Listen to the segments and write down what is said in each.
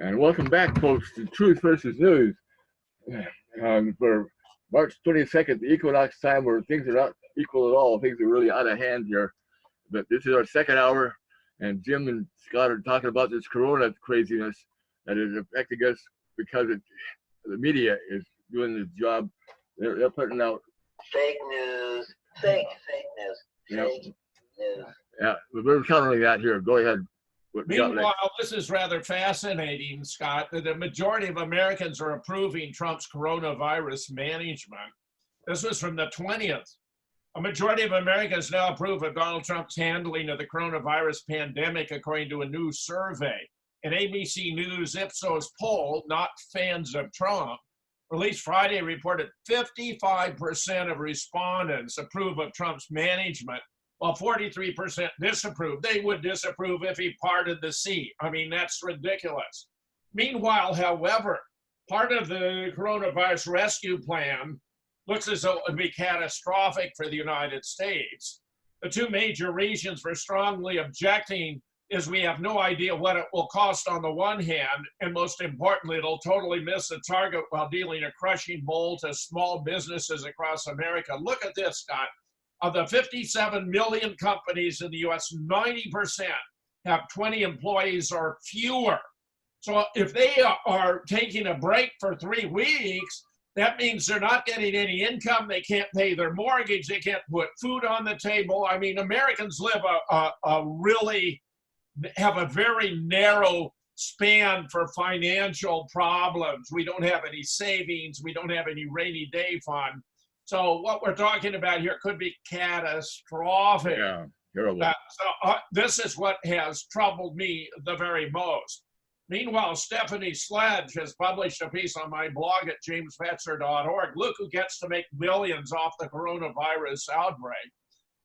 And welcome back, folks, to Truth versus News. For March 22nd, the equinox time where things are not equal at all. Things are really out of hand here. But this is our second hour, and Jim and Scott are talking about this corona craziness that is affecting us because the media is doing this job. They're putting out fake news, fake news, fake news. Yeah, we're countering that here. Go ahead. Meanwhile, this is rather fascinating, Scott, that the majority of Americans are approving Trump's coronavirus management. This was from the 20th. A majority of Americans now approve of Donald Trump's handling of the coronavirus pandemic, according to a new survey. An ABC News Ipsos poll, not fans of Trump, released Friday, reported 55% of respondents approve of Trump's management, while 43% disapprove. They would disapprove if he parted the sea. I mean, that's ridiculous. Meanwhile, however, part of the coronavirus rescue plan looks as though it would be catastrophic for the United States. The two major reasons for strongly objecting is we have no idea what it will cost on the one hand, and most importantly, it'll totally miss the target while dealing a crushing blow to small businesses across America. Look at this, Scott. Of the 57 million companies in the US, 90% have 20 employees or fewer. So if they are taking a break for 3 weeks, that means they're not getting any income. They can't pay their mortgage. They can't put food on the table. I mean, Americans live have a very narrow span for financial problems. We don't have any savings. We don't have any rainy day fund. So what we're talking about here could be catastrophic. Yeah, terrible. This is what has troubled me the very most. Meanwhile, Stephanie Sledge has published a piece on my blog at jamesfetzer.org. Look who gets to make millions off the coronavirus outbreak.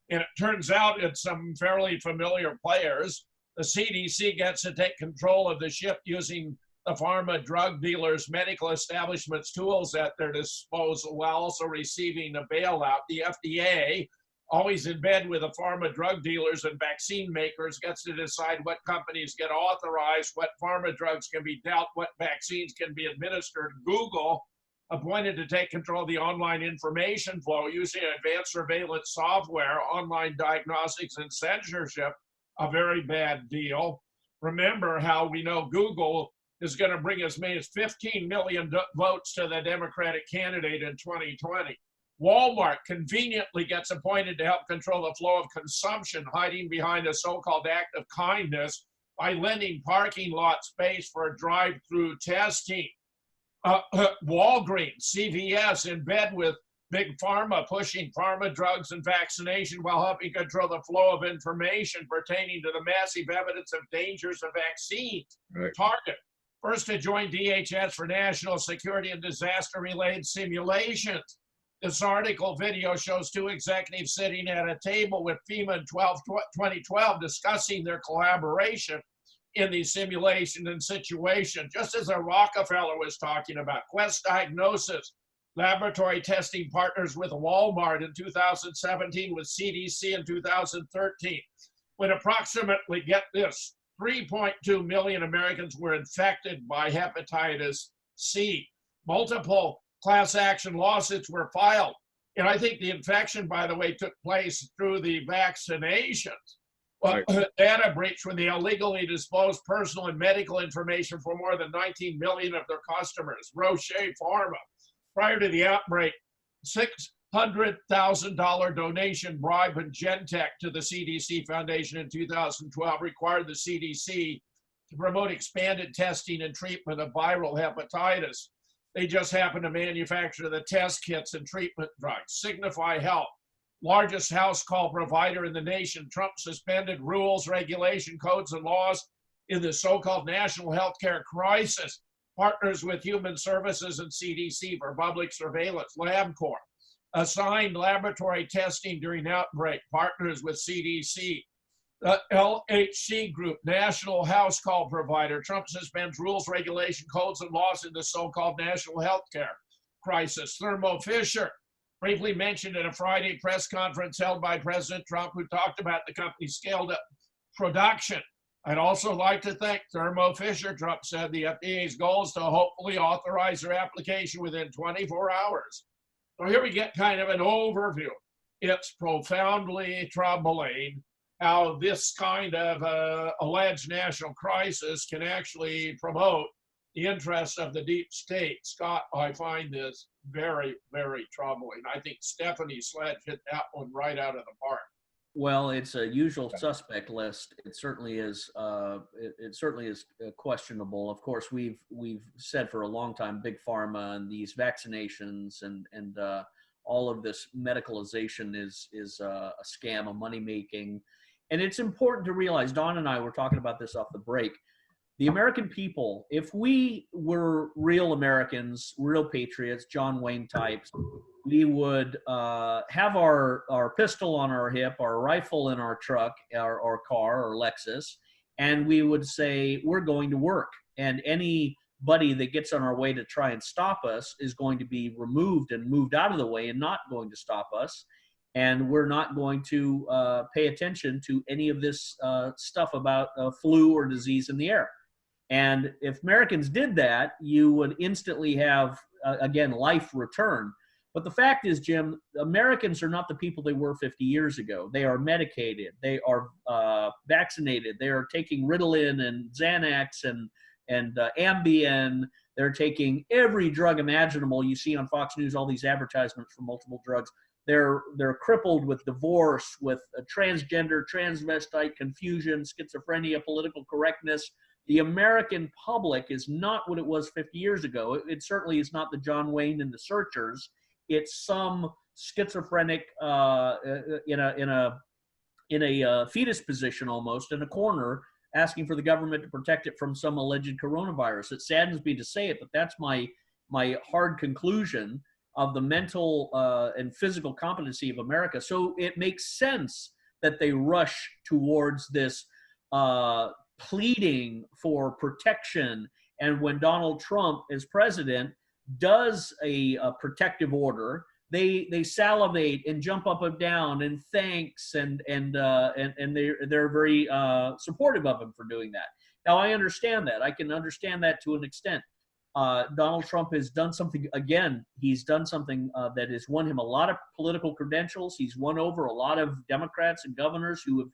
And it turns out it's some fairly familiar players. The CDC gets to take control of the ship using the pharma drug dealers' medical establishments' tools at their disposal while also receiving a bailout. The FDA, always in bed with the pharma drug dealers and vaccine makers, gets to decide what companies get authorized, what pharma drugs can be dealt, what vaccines can be administered. Google, appointed to take control of the online information flow using advanced surveillance software, online diagnostics, and censorship, a very bad deal. Remember how we know Google is going to bring as many as 15 million votes to the Democratic candidate in 2020. Walmart conveniently gets appointed to help control the flow of consumption, hiding behind a so-called act of kindness by lending parking lot space for drive-through testing. Walgreens, CVS, in bed with Big Pharma, pushing pharma drugs and vaccination while helping control the flow of information pertaining to the massive evidence of dangers of vaccines. Right. Target, first to join DHS for national security and disaster-related simulations. This article video shows two executives sitting at a table with FEMA in 2012 discussing their collaboration in these simulations and situations, just as Rockefeller was talking about. Quest Diagnosis, laboratory testing partners with Walmart in 2017, with CDC in 2013, when approximately, get this, 3.2 million Americans were infected by hepatitis C. Multiple class action lawsuits were filed. And I think the infection, by the way, took place through the vaccinations. Right. Data breach when they illegally disclosed personal and medical information for more than 19 million of their customers. Roche Pharma, prior to the outbreak, $600,000 donation bribe in Genentech to the CDC Foundation in 2012 required the CDC to promote expanded testing and treatment of viral hepatitis. They just happen to manufacture the test kits and treatment drugs. Signify Health, largest house call provider in the nation. Trump suspended rules, regulation, codes, and laws in the so-called national healthcare crisis. Partners with Human Services and CDC for public surveillance. LabCorp, assigned laboratory testing during outbreak. Partners with CDC. The LHC Group, national house call provider. Trump suspends rules, regulation, codes, and laws in the so-called national healthcare crisis. Thermo Fisher, briefly mentioned at a Friday press conference held by President Trump, who talked about the company scaled up production I'd also like to thank Thermo Fisher. Trump said the FDA's goal is to hopefully authorize their application within 24 hours. So here we get kind of an overview. It's profoundly troubling how this kind of alleged national crisis can actually promote the interests of the deep state. Scott, I find this very, very troubling. I think Stephanie Sledge hit that one right out of the park. Well, it's a usual suspect list. It certainly is. It certainly is questionable. Of course, we've said for a long time, big pharma and these vaccinations and all of this medicalization is a scam, a money making, and it's important to realize. Don and I were talking about this off the break. The American people, if we were real Americans, real patriots, John Wayne types, we would have our pistol on our hip, our rifle in our truck, our car, or Lexus, and we would say, we're going to work. And anybody that gets on our way to try and stop us is going to be removed and moved out of the way and not going to stop us. And we're not going to pay attention to any of this stuff about flu or disease in the air. And if Americans did that, you would instantly have, again, life return. But the fact is, Jim, Americans are not the people they were 50 years ago. They are medicated. They are vaccinated. They are taking Ritalin and Xanax and Ambien. They're taking every drug imaginable. You see on Fox News all these advertisements for multiple drugs. They're crippled with divorce, with transgender, transvestite, confusion, schizophrenia, political correctness. The American public is not what it was 50 years ago. It certainly is not the John Wayne and the Searchers. It's some schizophrenic in a fetus position almost in a corner, asking for the government to protect it from some alleged coronavirus. It saddens me to say it, but that's my hard conclusion of the mental and physical competency of America. So it makes sense that they rush towards this pleading for protection. And when Donald Trump, as president, does a protective order, they salivate and jump up and down and thanks and they're very supportive of him for doing that. Now I understand that. I can understand that to an extent. Donald Trump has done something, again, he's done something that has won him a lot of political credentials. He's won over a lot of Democrats and governors who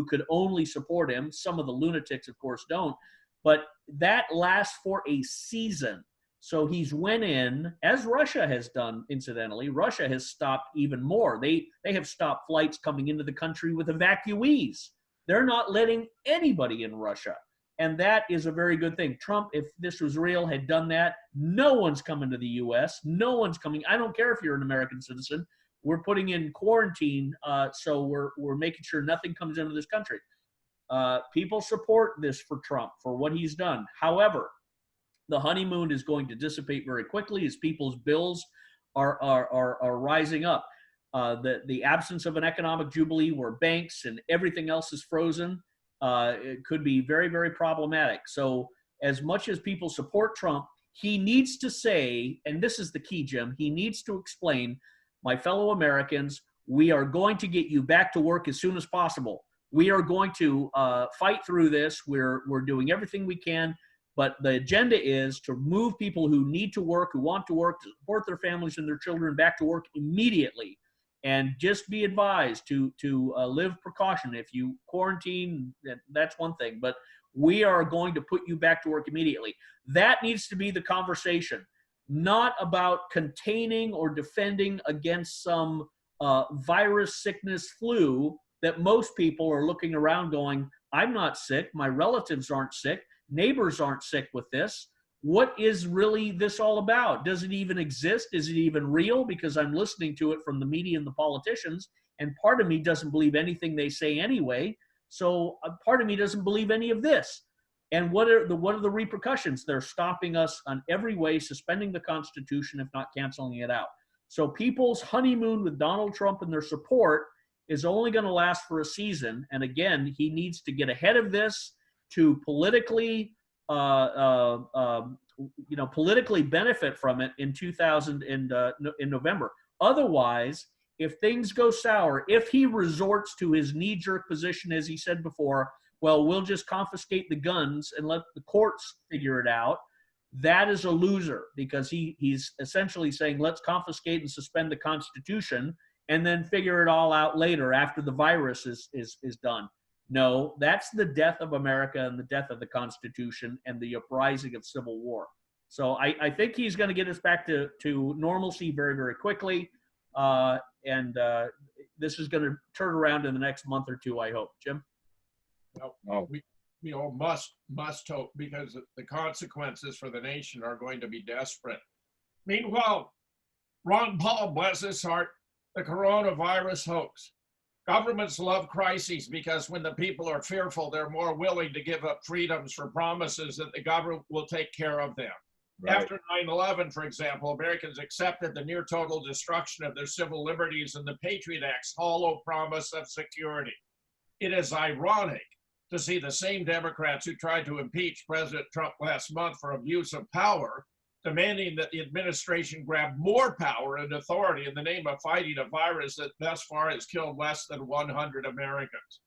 could only support him. Some of the lunatics, of course, don't. But that lasts for a season. So he's went in, as Russia has done, incidentally. Russia has stopped even more. They have stopped flights coming into the country with evacuees. They're not letting anybody in Russia. And that is a very good thing. Trump, if this was real, had done that. No one's coming to the U.S. No one's coming. I don't care if you're an American citizen. We're putting in quarantine, so we're making sure nothing comes into this country. People support this for Trump, for what he's done. However, the honeymoon is going to dissipate very quickly as people's bills are rising up. The absence of an economic jubilee where banks and everything else is frozen, it could be very, very problematic. So as much as people support Trump, he needs to say, and this is the key, Jim, he needs to explain, my fellow Americans, we are going to get you back to work as soon as possible. We are going to fight through this. We're doing everything we can. But the agenda is to move people who need to work, who want to work, to support their families and their children back to work immediately. And just be advised to live precaution. If you quarantine, that's one thing. But we are going to put you back to work immediately. That needs to be the conversation, not about containing or defending against some virus, sickness, flu that most people are looking around going, I'm not sick. My relatives aren't sick. Neighbors aren't sick with this. What is really this all about? Does it even exist? Is it even real? Because I'm listening to it from the media and the politicians, and part of me doesn't believe anything they say anyway. So part of me doesn't believe any of this. And what are the repercussions? They're stopping us on every way, suspending the Constitution, if not canceling it out. So people's honeymoon with Donald Trump and their support is only going to last for a season. And again, he needs to get ahead of this to politically, politically benefit from it in in November. Otherwise, if things go sour, if he resorts to his knee-jerk position, as he said before, well, we'll just confiscate the guns and let the courts figure it out, that is a loser, because he's essentially saying, let's confiscate and suspend the Constitution and then figure it all out later after the virus is done. No, that's the death of America and the death of the Constitution and the uprising of civil war. So I think he's going to get us back to normalcy very, very quickly. This is going to turn around in the next month or two, I hope. Jim? Well, we all must hope, because the consequences for the nation are going to be desperate. Meanwhile, Ron Paul, bless his heart, the coronavirus hoax. Governments love crises because when the people are fearful, they're more willing to give up freedoms for promises that the government will take care of them. Right. After 9/11, for example, Americans accepted the near total destruction of their civil liberties and the Patriot Act's hollow promise of security. It is ironic to see the same Democrats who tried to impeach President Trump last month for abuse of power demanding that the administration grab more power and authority in the name of fighting a virus that thus far has killed less than 100 Americans.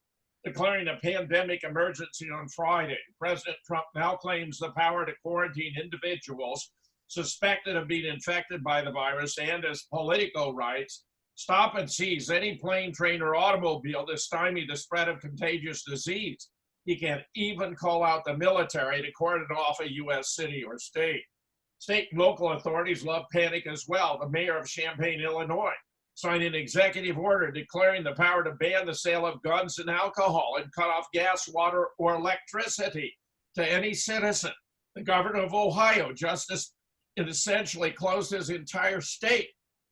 Declaring a pandemic emergency on Friday, President Trump now claims the power to quarantine individuals suspected of being infected by the virus and, as Politico writes, stop and seize any plane, train, or automobile to stymie the spread of contagious disease. He can even call out the military to cordon off a U.S. city or state. State and local authorities love panic as well. The mayor of Champaign, Illinois, signed an executive order declaring the power to ban the sale of guns and alcohol and cut off gas, water, or electricity to any citizen. The governor of Ohio just essentially closed his entire state.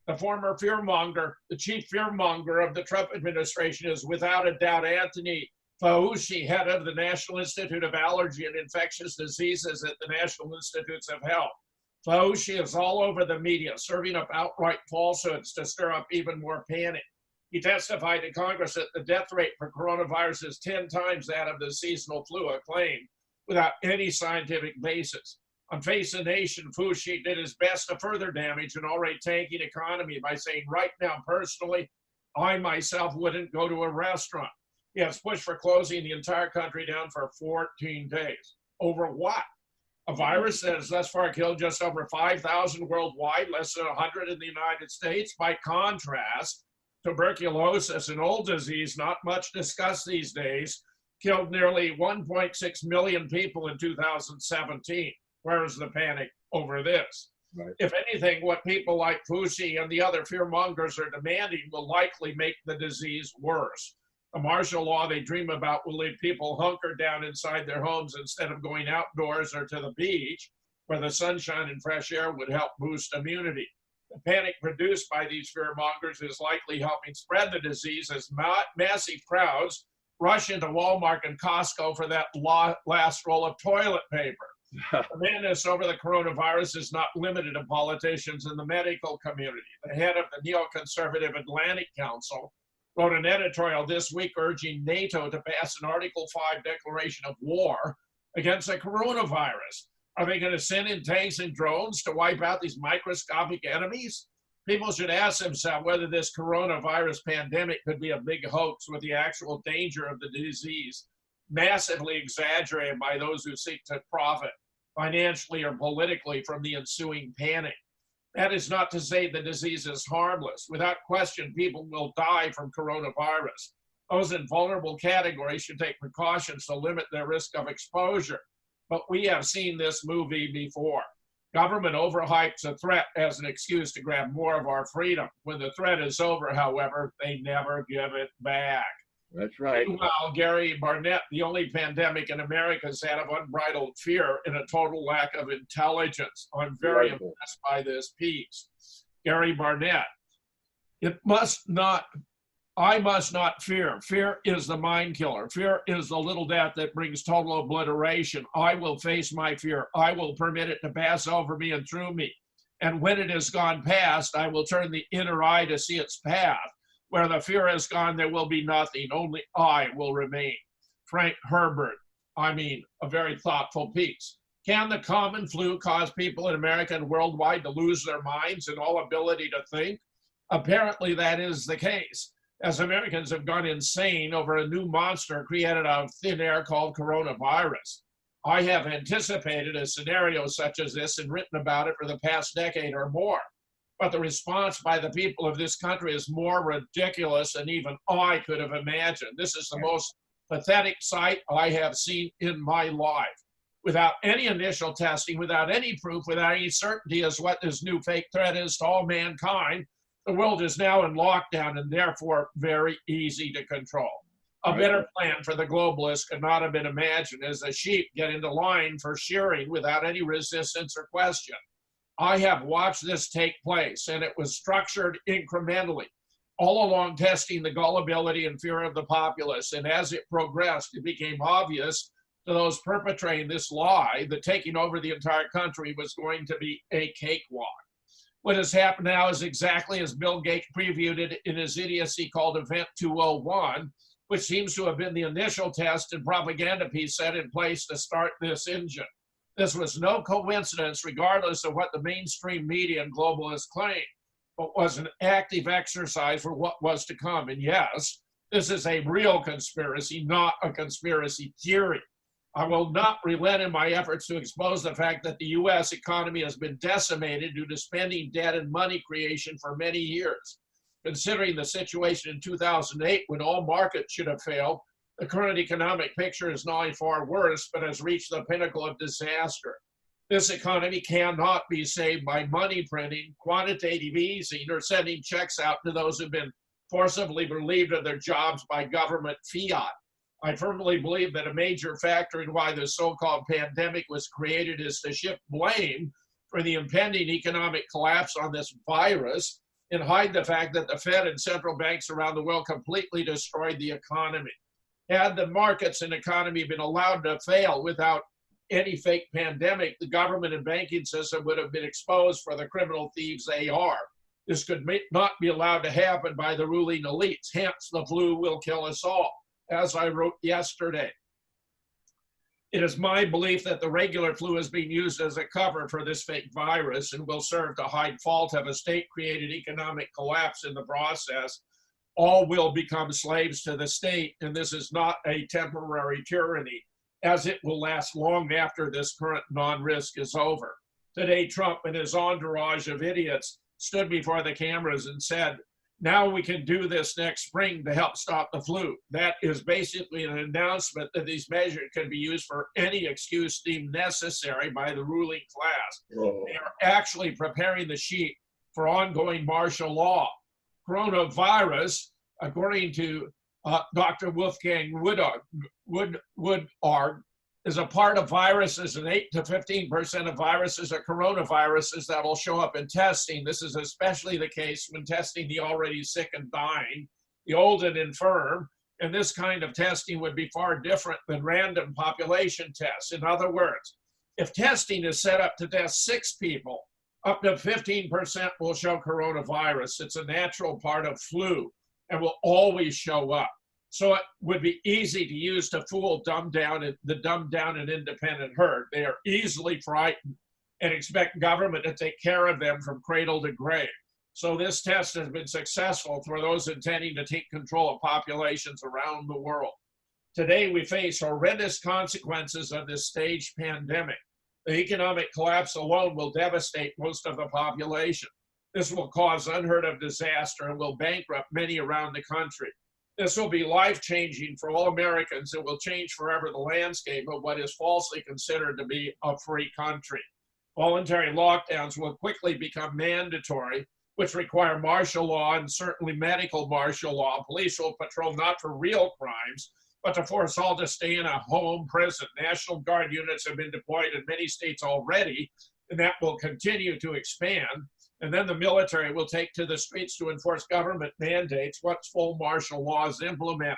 The former fearmonger, the chief fearmonger of the Trump administration, is without a doubt Anthony Fauci, head of the National Institute of Allergy and Infectious Diseases at the National Institutes of Health. Fauci is all over the media, serving up outright falsehoods to stir up even more panic. He testified to Congress that the death rate for coronavirus is 10 times that of the seasonal flu, a claim without any scientific basis. On Face the Nation, Fauci did his best to further damage an already tanking economy by saying, right now, personally, I myself wouldn't go to a restaurant. He has pushed for closing the entire country down for 14 days. Over what? A virus that has thus far killed just over 5,000 worldwide, less than 100 in the United States. By contrast, tuberculosis, an old disease not much discussed these days, killed nearly 1.6 million people in 2017. Where is the panic over this? Right. If anything, what people like Fauci and the other fearmongers are demanding will likely make the disease worse. The martial law they dream about will leave people hunkered down inside their homes instead of going outdoors or to the beach, where the sunshine and fresh air would help boost immunity. The panic produced by these fearmongers is likely helping spread the disease as massive crowds rush into Walmart and Costco for that last roll of toilet paper. The madness over the coronavirus is not limited to politicians in the medical community. The head of the neoconservative Atlantic Council wrote an editorial this week urging NATO to pass an Article 5 declaration of war against the coronavirus. Are they going to send in tanks and drones to wipe out these microscopic enemies? People should ask themselves whether this coronavirus pandemic could be a big hoax with the actual danger of the disease massively exaggerated by those who seek to profit financially or politically from the ensuing panic. That is not to say the disease is harmless. Without question, people will die from coronavirus. Those in vulnerable categories should take precautions to limit their risk of exposure. But we have seen this movie before. Government overhypes a threat as an excuse to grab more of our freedom. When the threat is over, however, they never give it back. That's right. Meanwhile, Gary Barnett, the only pandemic in America is that of unbridled fear and a total lack of intelligence. I'm very impressed by this piece. Gary Barnett, I must not fear. Fear is the mind killer. Fear is the little death that brings total obliteration. I will face my fear. I will permit it to pass over me and through me. And when it has gone past, I will turn the inner eye to see its path. Where the fear has gone, there will be nothing. Only I will remain. Frank Herbert, a very thoughtful piece. Can the common flu cause people in America and worldwide to lose their minds and all ability to think? Apparently that is the case. as Americans have gone insane over a new monster created out of thin air called coronavirus. I have anticipated a scenario such as this and written about it for the past decade or more. But the response by the people of this country is more ridiculous than even I could have imagined. This is the most pathetic sight I have seen in my life. Without any initial testing, without any proof, without any certainty as what this new fake threat is to all mankind, the world is now in lockdown and therefore very easy to control. A better plan for the globalists could not have been imagined as the sheep get into line for shearing without any resistance or question. I have watched this take place, and it was structured incrementally, all along testing the gullibility and fear of the populace. And as it progressed, it became obvious to those perpetrating this lie that taking over the entire country was going to be a cakewalk. What has happened now is exactly as Bill Gates previewed it in his idiocy called Event 201, which seems to have been the initial test and propaganda piece set in place to start this engine. This was no coincidence, regardless of what the mainstream media and globalists claim, but was an active exercise for what was to come. And yes, this is a real conspiracy, not a conspiracy theory. I will not relent in my efforts to expose the fact that the U.S. economy has been decimated due to spending, debt, and money creation for many years. Considering the situation in 2008, when all markets should have failed, the current economic picture is not only far worse, but has reached the pinnacle of disaster. This economy cannot be saved by money printing, quantitative easing, or sending checks out to those who've been forcibly relieved of their jobs by government fiat. I firmly believe that a major factor in why the so-called pandemic was created is to shift blame for the impending economic collapse on this virus and hide the fact that the Fed and central banks around the world completely destroyed the economy. Had the markets and economy been allowed to fail without any fake pandemic, the government and banking system would have been exposed for the criminal thieves they are. This could not be allowed to happen by the ruling elites. Hence, the flu will kill us all, as I wrote yesterday. It is my belief that the regular flu is being used as a cover for this fake virus and will serve to hide fault of a state-created economic collapse in the process. All will become slaves to the state, and this is not a temporary tyranny, as it will last long after this current non-risk is over. Today, Trump and his entourage of idiots stood before the cameras and said, now we can do this next spring to help stop the flu. That is basically an announcement that these measures can be used for any excuse deemed necessary by the ruling class. Whoa. They are actually preparing the sheep for ongoing martial law. Coronavirus, according to Dr. Wolfgang Woodard, is a part of viruses, and 8 to 15% of viruses are coronaviruses that will show up in testing. This is especially the case when testing the already sick and dying, the old and infirm, and this kind of testing would be far different than random population tests. In other words, if testing is set up to test 6 people, up to 15% will show coronavirus. It's a natural part of flu and will always show up. So it would be easy to use to fool the dumbed down and independent herd. They are easily frightened and expect government to take care of them from cradle to grave. So this test has been successful for those intending to take control of populations around the world. Today we face horrendous consequences of this staged pandemic. The economic collapse alone will devastate most of the population. This will cause unheard of disaster and will bankrupt many around the country. This will be life-changing for all Americans and will change forever the landscape of what is falsely considered to be a free country. Voluntary lockdowns will quickly become mandatory, which require martial law and certainly medical martial law. Police will patrol not for real crimes, but to force all to stay in a home prison. National Guard units have been deployed in many states already, and that will continue to expand. And then the military will take to the streets to enforce government mandates once full martial law is implemented.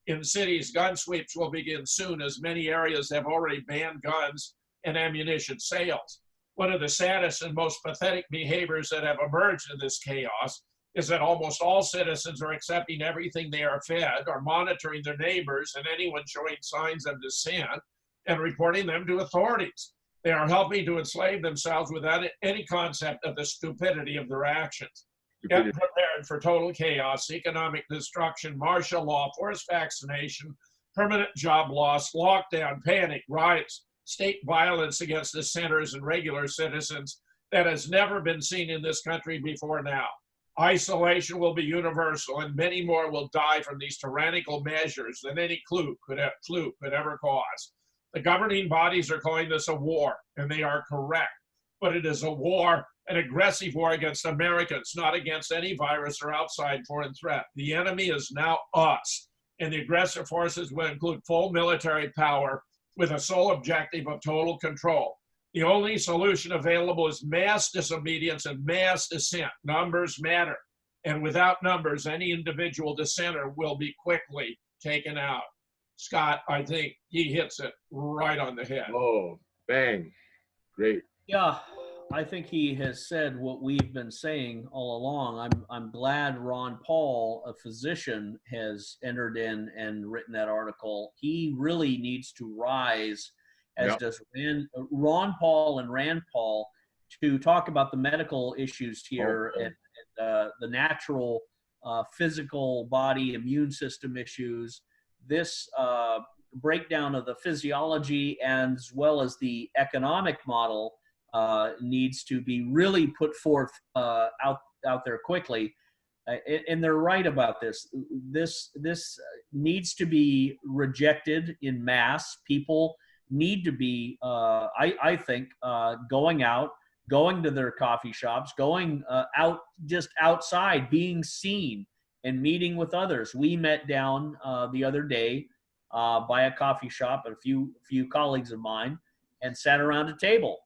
In cities, gun sweeps will begin soon, as many areas have already banned guns and ammunition sales. One of the saddest and most pathetic behaviors that have emerged in this chaos is that almost all citizens are accepting everything they are fed, are monitoring their neighbors and anyone showing signs of dissent, and reporting them to authorities. They are helping to enslave themselves without any concept of the stupidity of their actions. Get prepared for total chaos, economic destruction, martial law, forced vaccination, permanent job loss, lockdown, panic, riots, state violence against dissenters and regular citizens that has never been seen in this country before now. Isolation will be universal, and many more will die from these tyrannical measures than any flu could ever cause. The governing bodies are calling this a war, and they are correct. But it is a war, an aggressive war against Americans, not against any virus or outside foreign threat. The enemy is now us, and the aggressive forces will include full military power with a sole objective of total control. The only solution available is mass disobedience and mass dissent. Numbers matter. And without numbers, any individual dissenter will be quickly taken out. Scott, I think he hits it right on the head. Oh, bang. Great. Yeah, I think he has said what we've been saying all along. I'm glad Ron Paul, a physician, has entered in and written that article. He really needs to rise, as does Ron Paul and Rand Paul, to talk about the medical issues here and the natural physical body immune system issues. This breakdown of the physiology as well as the economic model needs to be really put forth out there quickly. And they're right about this. This needs to be rejected in mass. People need to be, I think, going to their coffee shops, going out, just outside, being seen and meeting with others. We met down the other day by a coffee shop, a few colleagues of mine, and sat around a table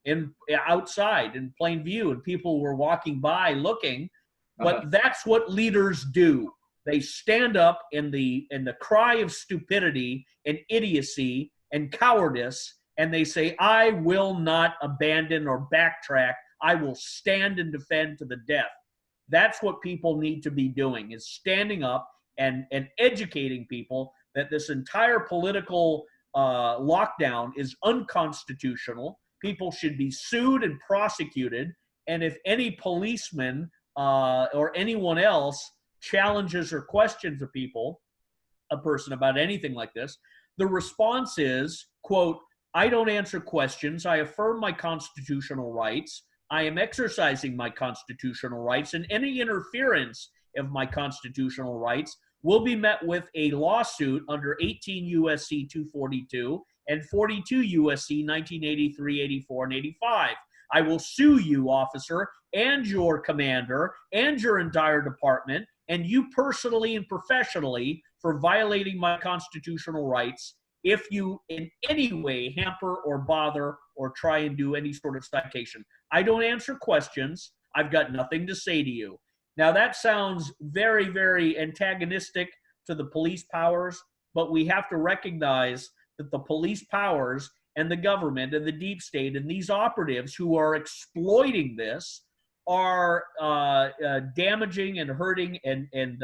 outside in plain view, and people were walking by looking. But that's what leaders do. They stand up in the cry of stupidity and idiocy and cowardice, and they say, I will not abandon or backtrack. I will stand and defend to the death. That's what people need to be doing, is standing up and educating people that this entire political lockdown is unconstitutional. People should be sued and prosecuted. And if any policeman or anyone else challenges or questions a person about anything like this, the response is, quote, I don't answer questions. I affirm my constitutional rights. I am exercising my constitutional rights, and any interference of my constitutional rights will be met with a lawsuit under 18 U.S.C. 242 and 42 U.S.C. 1983, 84, and 85. I will sue you, officer, and your commander, and your entire department, and you personally and professionally for violating my constitutional rights if you in any way hamper or bother or try and do any sort of citation. I don't answer questions. I've got nothing to say to you. Now, that sounds very, very antagonistic to the police powers, but we have to recognize that the police powers and the government and the deep state and these operatives who are exploiting this are damaging and hurting and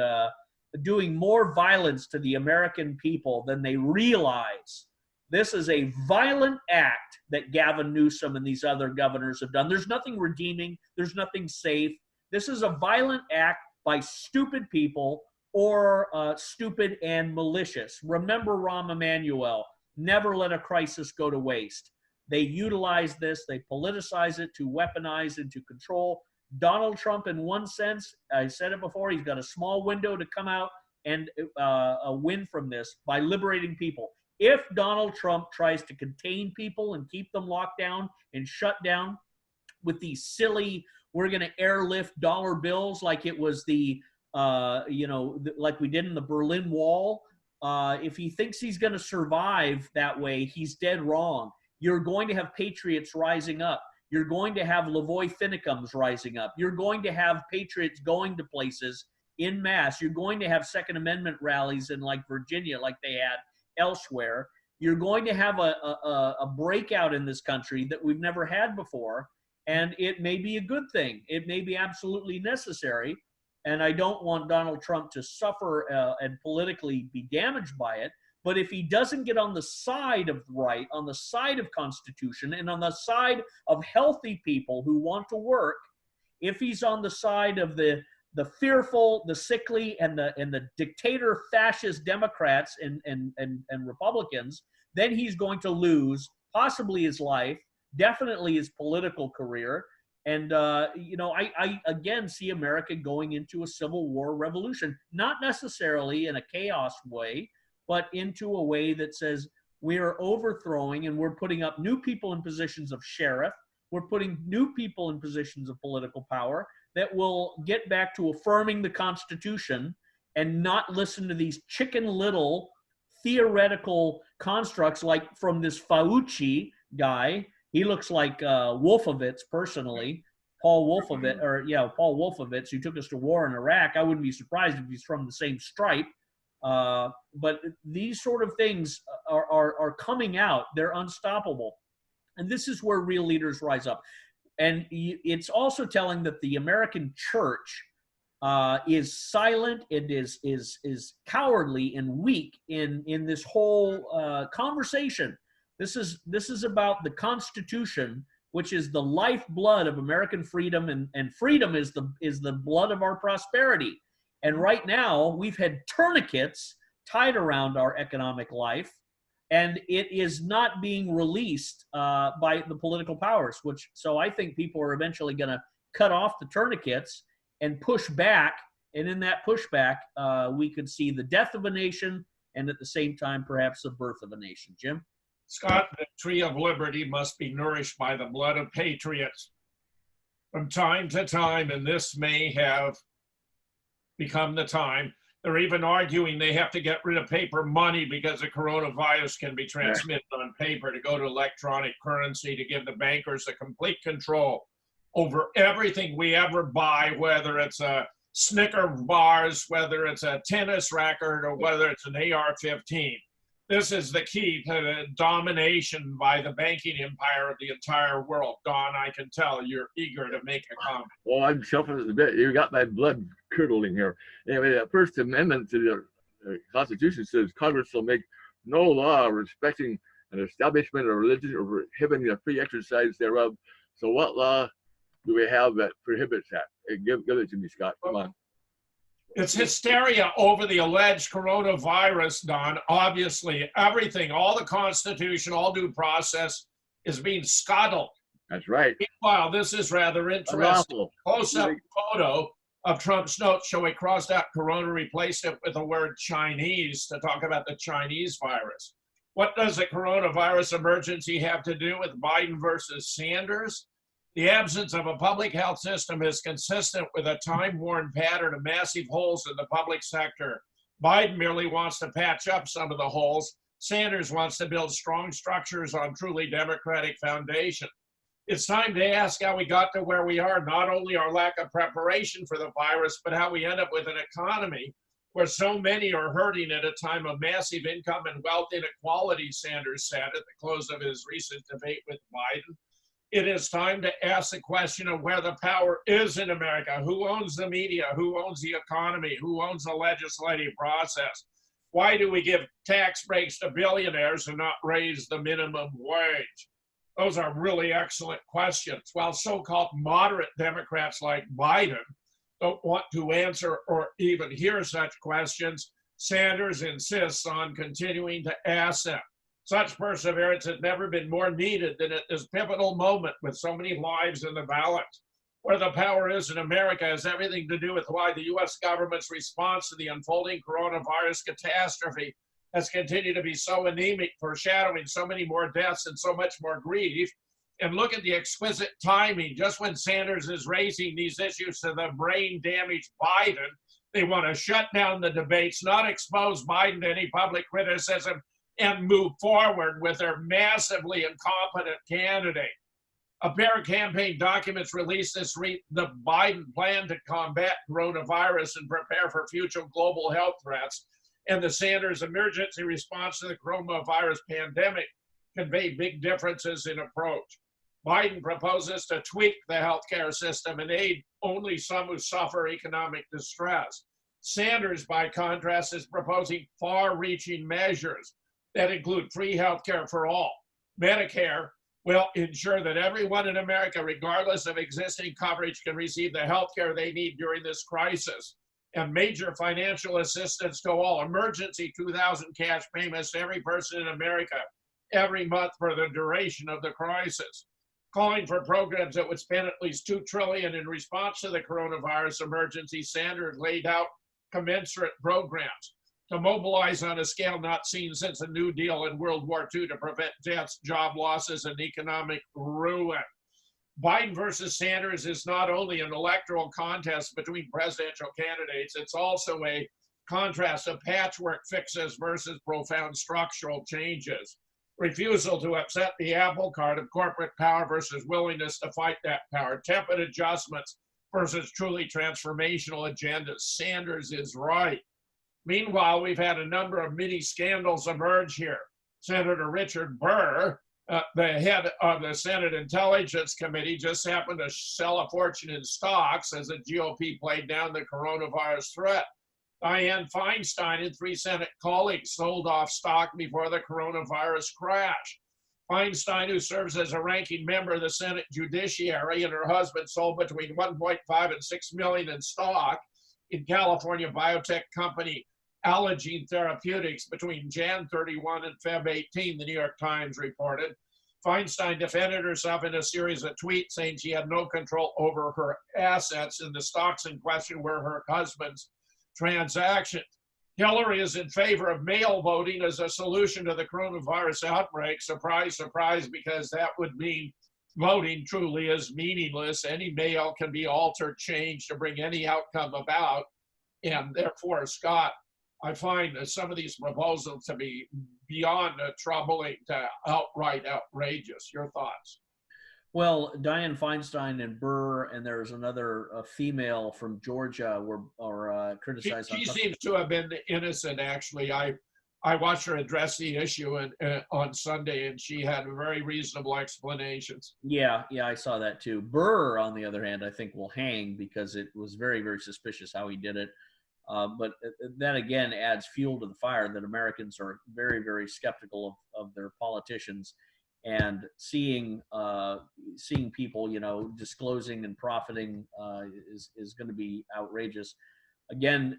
doing more violence to the American people than they realize. This is a violent act that Gavin Newsom and these other governors have done. There's nothing redeeming. There's nothing safe. This is a violent act by stupid people or stupid and malicious. Remember Rahm Emanuel, never let a crisis go to waste. They utilize this, they politicize it to weaponize and to control. Donald Trump, in one sense, I said it before, he's got a small window to come out and win from this by liberating people. If Donald Trump tries to contain people and keep them locked down and shut down with these silly, we're going to airlift dollar bills like it was like we did in the Berlin Wall. If he thinks he's going to survive that way, he's dead wrong. You're going to have patriots rising up. You're going to have Lavoy Finicums rising up. You're going to have patriots going to places in mass. You're going to have Second Amendment rallies in like Virginia, like they had elsewhere. You're going to have a breakout in this country that we've never had before. And it may be a good thing. It may be absolutely necessary. And I don't want Donald Trump to suffer and politically be damaged by it. But if he doesn't get on the side of right, on the side of Constitution, and on the side of healthy people who want to work, if he's on the side of the the fearful, the sickly, and the dictator fascist Democrats and Republicans, then he's going to lose possibly his life, definitely his political career. And, I again see America going into a civil war revolution, not necessarily in a chaos way, but into a way that says we are overthrowing and we're putting up new people in positions of sheriff. We're putting new people in positions of political power that will get back to affirming the Constitution and not listen to these chicken little theoretical constructs like from this Fauci guy. He looks like Wolfowitz personally, Paul Wolfowitz, who took us to war in Iraq. I wouldn't be surprised if he's from the same stripe. But these sort of things are coming out. They're unstoppable. And this is where real leaders rise up. And it's also telling that the American church is silent. It is cowardly and weak in this whole conversation. This is about the Constitution, which is the lifeblood of American freedom, and freedom is the blood of our prosperity. And right now, we've had tourniquets tied around our economic life, and it is not being released by the political powers. So I think people are eventually going to cut off the tourniquets and push back. And in that pushback, we could see the death of a nation, and at the same time, perhaps the birth of a nation. Jim? Scott, the tree of liberty must be nourished by the blood of patriots. From time to time, and this may have become the time, they're even arguing they have to get rid of paper money because the coronavirus can be transmitted on paper, to go to electronic currency, to give the bankers a complete control over everything we ever buy, whether it's a Snicker bars, whether it's a tennis racket, or whether it's an AR-15. This is the key to the domination by the banking empire of the entire world. Don, I can tell you're eager to make a comment. Well, I'm shuffling a bit. You got my blood curdling here. Anyway, the First Amendment to the Constitution says Congress shall make no law respecting an establishment of religion or prohibiting the free exercise thereof. So what law do we have that prohibits that? Give it to me, Scott. Come on. It's hysteria over the alleged coronavirus, Don. Obviously, everything, all the Constitution, all due process is being scuttled. That's right. Meanwhile, this is rather interesting. Close-up photo of Trump's notes show he crossed out corona, replaced it with the word Chinese to talk about the Chinese virus. What does the coronavirus emergency have to do with Biden versus Sanders? The absence of a public health system is consistent with a time-worn pattern of massive holes in the public sector. Biden merely wants to patch up some of the holes. Sanders wants to build strong structures on truly democratic foundation. It's time to ask how we got to where we are, not only our lack of preparation for the virus, but how we end up with an economy where so many are hurting at a time of massive income and wealth inequality, Sanders said at the close of his recent debate with Biden. It is time to ask the question of where the power is in America. Who owns the media? Who owns the economy? Who owns the legislative process? Why do we give tax breaks to billionaires and not raise the minimum wage? Those are really excellent questions. While so-called moderate Democrats like Biden don't want to answer or even hear such questions, Sanders insists on continuing to ask them. Such perseverance has never been more needed than at this pivotal moment with so many lives in the balance. Where the power is in America has everything to do with why the U.S. government's response to the unfolding coronavirus catastrophe has continued to be so anemic, foreshadowing so many more deaths and so much more grief. And look at the exquisite timing. Just when Sanders is raising these issues to the brain-damaged Biden, they want to shut down the debates, not expose Biden to any public criticism, and move forward with their massively incompetent candidate. A pair of campaign documents released this week, the Biden plan to combat coronavirus and prepare for future global health threats, and the Sanders emergency response to the coronavirus pandemic convey big differences in approach. Biden proposes to tweak the healthcare system and aid only some who suffer economic distress. Sanders, by contrast, is proposing far-reaching measures that include free health care for all, Medicare, will ensure that everyone in America, regardless of existing coverage, can receive the health care they need during this crisis. And major financial assistance to all. Emergency 2,000 cash payments to every person in America every month for the duration of the crisis. Calling for programs that would spend at least $2 trillion in response to the coronavirus emergency. Sanders laid out commensurate programs to mobilize on a scale not seen since the New Deal in World War II to prevent deaths, job losses, and economic ruin. Biden versus Sanders is not only an electoral contest between presidential candidates, it's also a contrast of patchwork fixes versus profound structural changes. Refusal to upset the apple cart of corporate power versus willingness to fight that power. Tepid adjustments versus truly transformational agendas. Sanders is right. Meanwhile, we've had a number of mini scandals emerge here. Senator Richard Burr, the head of the Senate Intelligence Committee, just happened to sell a fortune in stocks as the GOP played down the coronavirus threat. Dianne Feinstein and 3 Senate colleagues sold off stock before the coronavirus crash. Feinstein, who serves as a ranking member of the Senate Judiciary, and her husband sold between 1.5 and 6 million in stock in California biotech company Allogene Therapeutics between Jan 31 and Feb 18, the New York Times reported. Feinstein defended herself in a series of tweets saying she had no control over her assets, and the stocks in question were her husband's transactions. Hillary is in favor of mail voting as a solution to the coronavirus outbreak. Surprise, surprise, because that would mean voting truly is meaningless. Any mail can be altered, changed to bring any outcome about. And therefore, Scott, I find some of these proposals to be beyond troubling to outright outrageous. Your thoughts? Well, Dianne Feinstein and Burr, and there's another female from Georgia were criticized. She seems to have been innocent, actually. I watched her address the issue on Sunday, and she had very reasonable explanations. Yeah, I saw that too. Burr, on the other hand, I think will hang because it was very, very suspicious how he did it. But that again adds fuel to the fire that Americans are very, very skeptical of their politicians, and seeing people, disclosing and profiting is going to be outrageous. Again,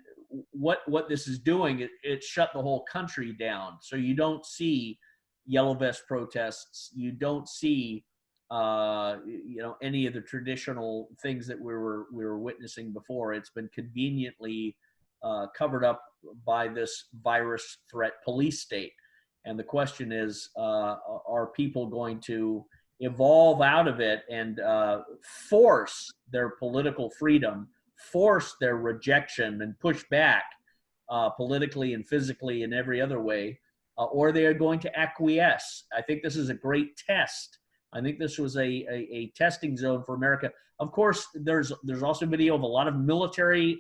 what this is doing, it shut the whole country down. So you don't see yellow vest protests. You don't see any of the traditional things that we were witnessing before. It's been conveniently covered up by this virus threat police state. And the question is, are people going to evolve out of it and force their political freedom, force their rejection, and push back politically and physically in every other way, or they are going to acquiesce? I think this is a great test. I think this was a testing zone for America. Of course, there's also video of a lot of military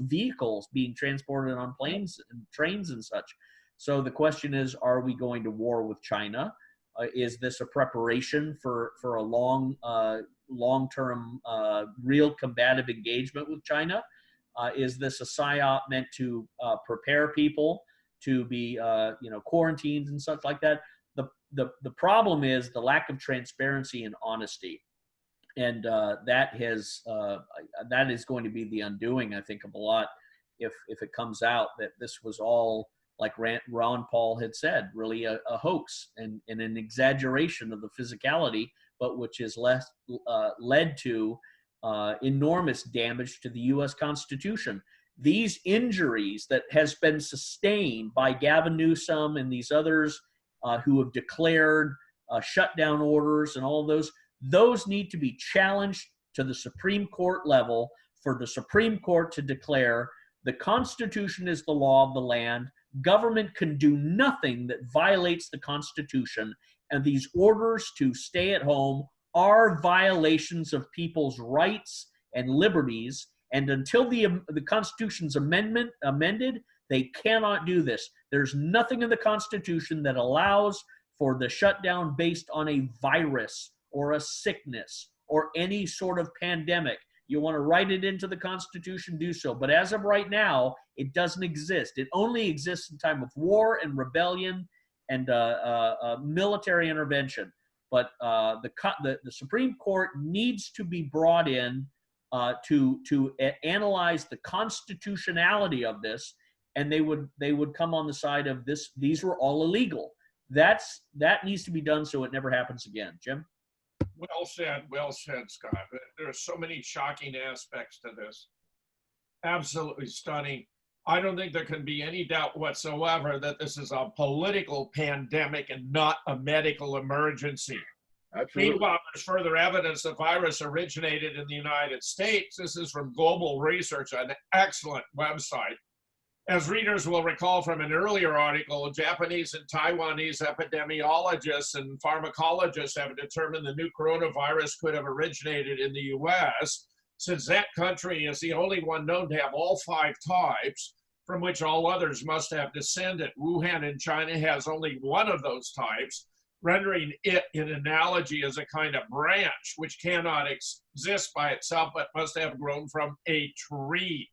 vehicles being transported on planes and trains and such. So the question is, are we going to war with China? Is this a preparation for a long-term real combative engagement with China? Is this a psyop meant to prepare people to be quarantined and such like that? The problem is the lack of transparency and honesty, and that is going to be the undoing, I think, of a lot if it comes out that this was all, like Ron Paul had said, really a hoax and an exaggeration of the physicality, but which has led to enormous damage to the U.S. Constitution. These injuries that has been sustained by Gavin Newsom and these others who have declared shutdown orders and all of those need to be challenged to the Supreme Court level for the Supreme Court to declare the Constitution is the law of the land. Government can do nothing that violates the Constitution, and these orders to stay at home are violations of people's rights and liberties. And until the Constitution's amended, they cannot do this. There's nothing in the Constitution that allows for the shutdown based on a virus or a sickness or any sort of pandemic. You want to write it into the Constitution, do so. But as of right now, it doesn't exist. It only exists in time of war and rebellion military intervention. But the Supreme Court needs to be brought in to analyze the constitutionality of this, and they would come on the side of this. These were all illegal. That needs to be done so it never happens again. Jim? Well said, Scott. There are so many shocking aspects to this. Absolutely stunning. I don't think there can be any doubt whatsoever that this is a political pandemic and not a medical emergency. Absolutely. Meanwhile, there's further evidence the virus originated in the United States. This is from Global Research, an excellent website. As readers will recall from an earlier article, Japanese and Taiwanese epidemiologists and pharmacologists have determined the new coronavirus could have originated in the US, since that country is the only one known to have all 5 types, from which all others must have descended. Wuhan in China has only one of those types, rendering it in analogy as a kind of branch which cannot exist by itself but must have grown from a tree.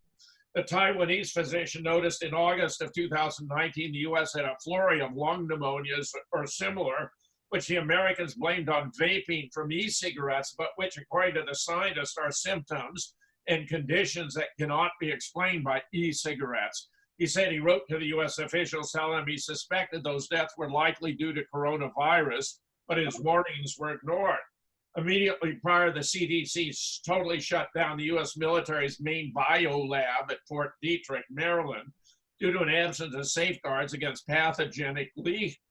The Taiwanese physician noticed in August of 2019 the US had a flurry of lung pneumonias or similar, which the Americans blamed on vaping from e-cigarettes, but which, according to the scientists, are symptoms and conditions that cannot be explained by e-cigarettes. He said he wrote to the US officials telling them he suspected those deaths were likely due to coronavirus, but his warnings were ignored. Immediately prior, the CDC totally shut down the US military's main bio lab at Fort Detrick, Maryland, due to an absence of safeguards against pathogenic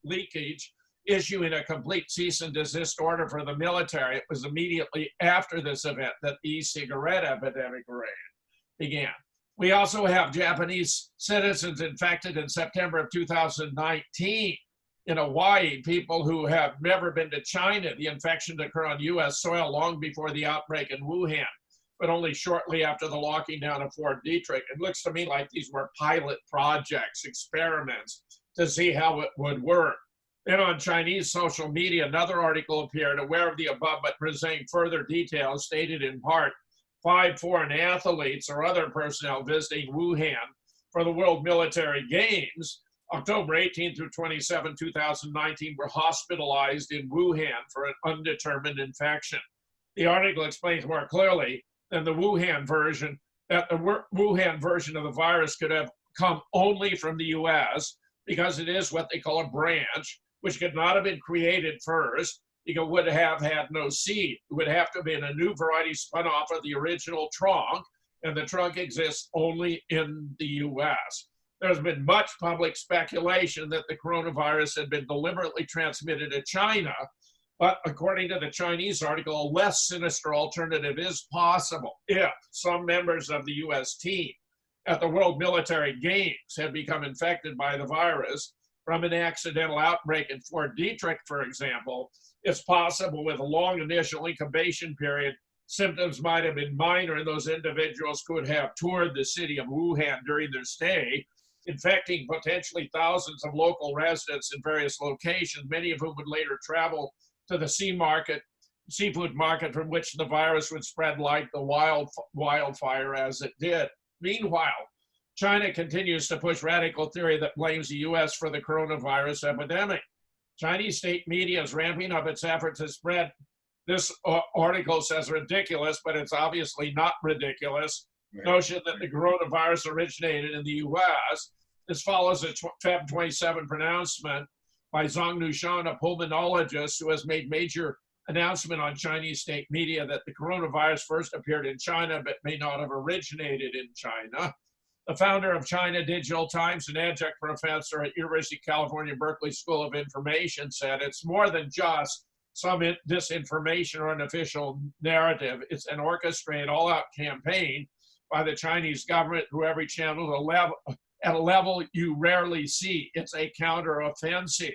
leakage, issuing a complete cease and desist order for the military. It was immediately after this event that the e-cigarette epidemic began. We also have Japanese citizens infected in September of 2019 in Hawaii, people who have never been to China. The infection occurred on US soil long before the outbreak in Wuhan, but only shortly after the locking down of Fort Detrick. It looks to me like these were pilot projects, experiments to see how it would work. Then on Chinese social media, another article appeared aware of the above, but presenting further details, stated in part, 5 foreign athletes or other personnel visiting Wuhan for the World Military Games, October 18 through 27, 2019, were hospitalized in Wuhan for an undetermined infection. The article explains more clearly than the Wuhan version that the Wuhan version of the virus could have come only from the US because it is what they call a branch, which could not have been created first because it would have had no seed. It would have to have been a new variety spun off of the original trunk, and the trunk exists only in the US. There's been much public speculation that the coronavirus had been deliberately transmitted to China, but according to the Chinese article, a less sinister alternative is possible if some members of the US team at the World Military Games had become infected by the virus from an accidental outbreak in Fort Detrick, for example. It's possible with a long initial incubation period, symptoms might have been minor, and those individuals could have toured the city of Wuhan during their stay, infecting potentially thousands of local residents in various locations, many of whom would later travel to the seafood market from which the virus would spread like the wildfire as it did. Meanwhile, China continues to push radical theory that blames the US for the coronavirus epidemic. Chinese state media is ramping up its efforts to spread this article says ridiculous, but it's obviously not ridiculous. Notion that the coronavirus originated in the US. This follows a Feb 27 pronouncement by Zhang Nushan, a pulmonologist who has made major announcement on Chinese state media that the coronavirus first appeared in China, but may not have originated in China. The founder of China Digital Times, an adjunct professor at University of California, Berkeley School of Information, said it's more than just some disinformation or an official narrative. It's an orchestrated all-out campaign by the Chinese government through every channel at a level you rarely see. It's a counteroffensive.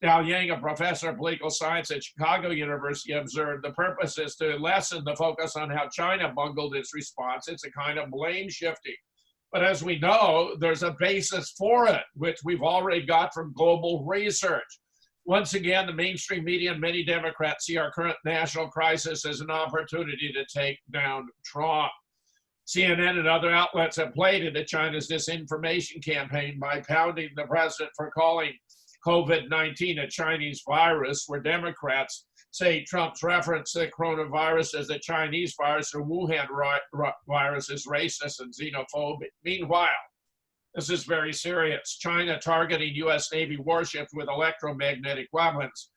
Dao Yang, a professor of political science at Chicago University, observed the purpose is to lessen the focus on how China bungled its response. It's a kind of blame shifting. But as we know, there's a basis for it, which we've already got from global research. Once again, the mainstream media and many Democrats see our current national crisis as an opportunity to take down Trump. CNN and other outlets have played into China's disinformation campaign by pounding the president for calling COVID-19, a Chinese virus, where Democrats say Trump's reference to the coronavirus as the Chinese virus or Wuhan virus is racist and xenophobic. Meanwhile, this is very serious. China targeting U.S. Navy warships with electromagnetic weapons.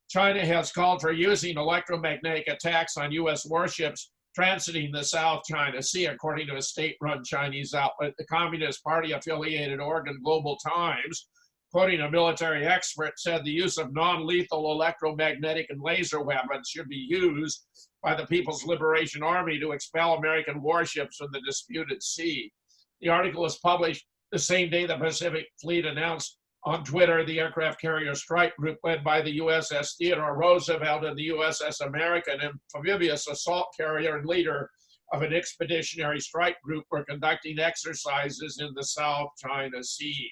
China has called for using electromagnetic attacks on U.S. warships transiting the South China Sea, according to a state-run Chinese outlet. The Communist Party-affiliated organ Global Times, quoting a military expert, said the use of non-lethal electromagnetic and laser weapons should be used by the People's Liberation Army to expel American warships from the disputed sea. The article was published the same day the Pacific Fleet announced on Twitter the aircraft carrier strike group led by the USS Theodore Roosevelt and the USS American, an amphibious assault carrier and leader of an expeditionary strike group, were conducting exercises in the South China Sea.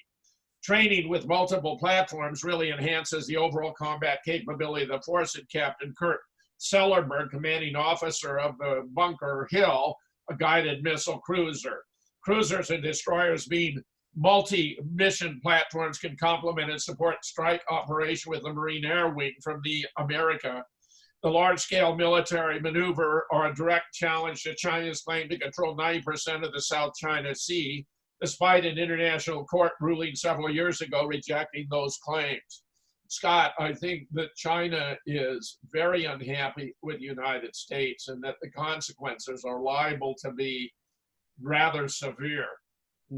Training with multiple platforms really enhances the overall combat capability of the force, said Captain Kurt Sellerberg, commanding officer of the Bunker Hill, a guided missile cruiser. Cruisers and destroyers being multi-mission platforms can complement and support strike operation with the Marine Air Wing from the America. The large-scale military maneuver or a direct challenge to China's claim to control 90% of the South China Sea, despite an international court ruling several years ago rejecting those claims. Scott, I think that China is very unhappy with the United States and that the consequences are liable to be rather severe.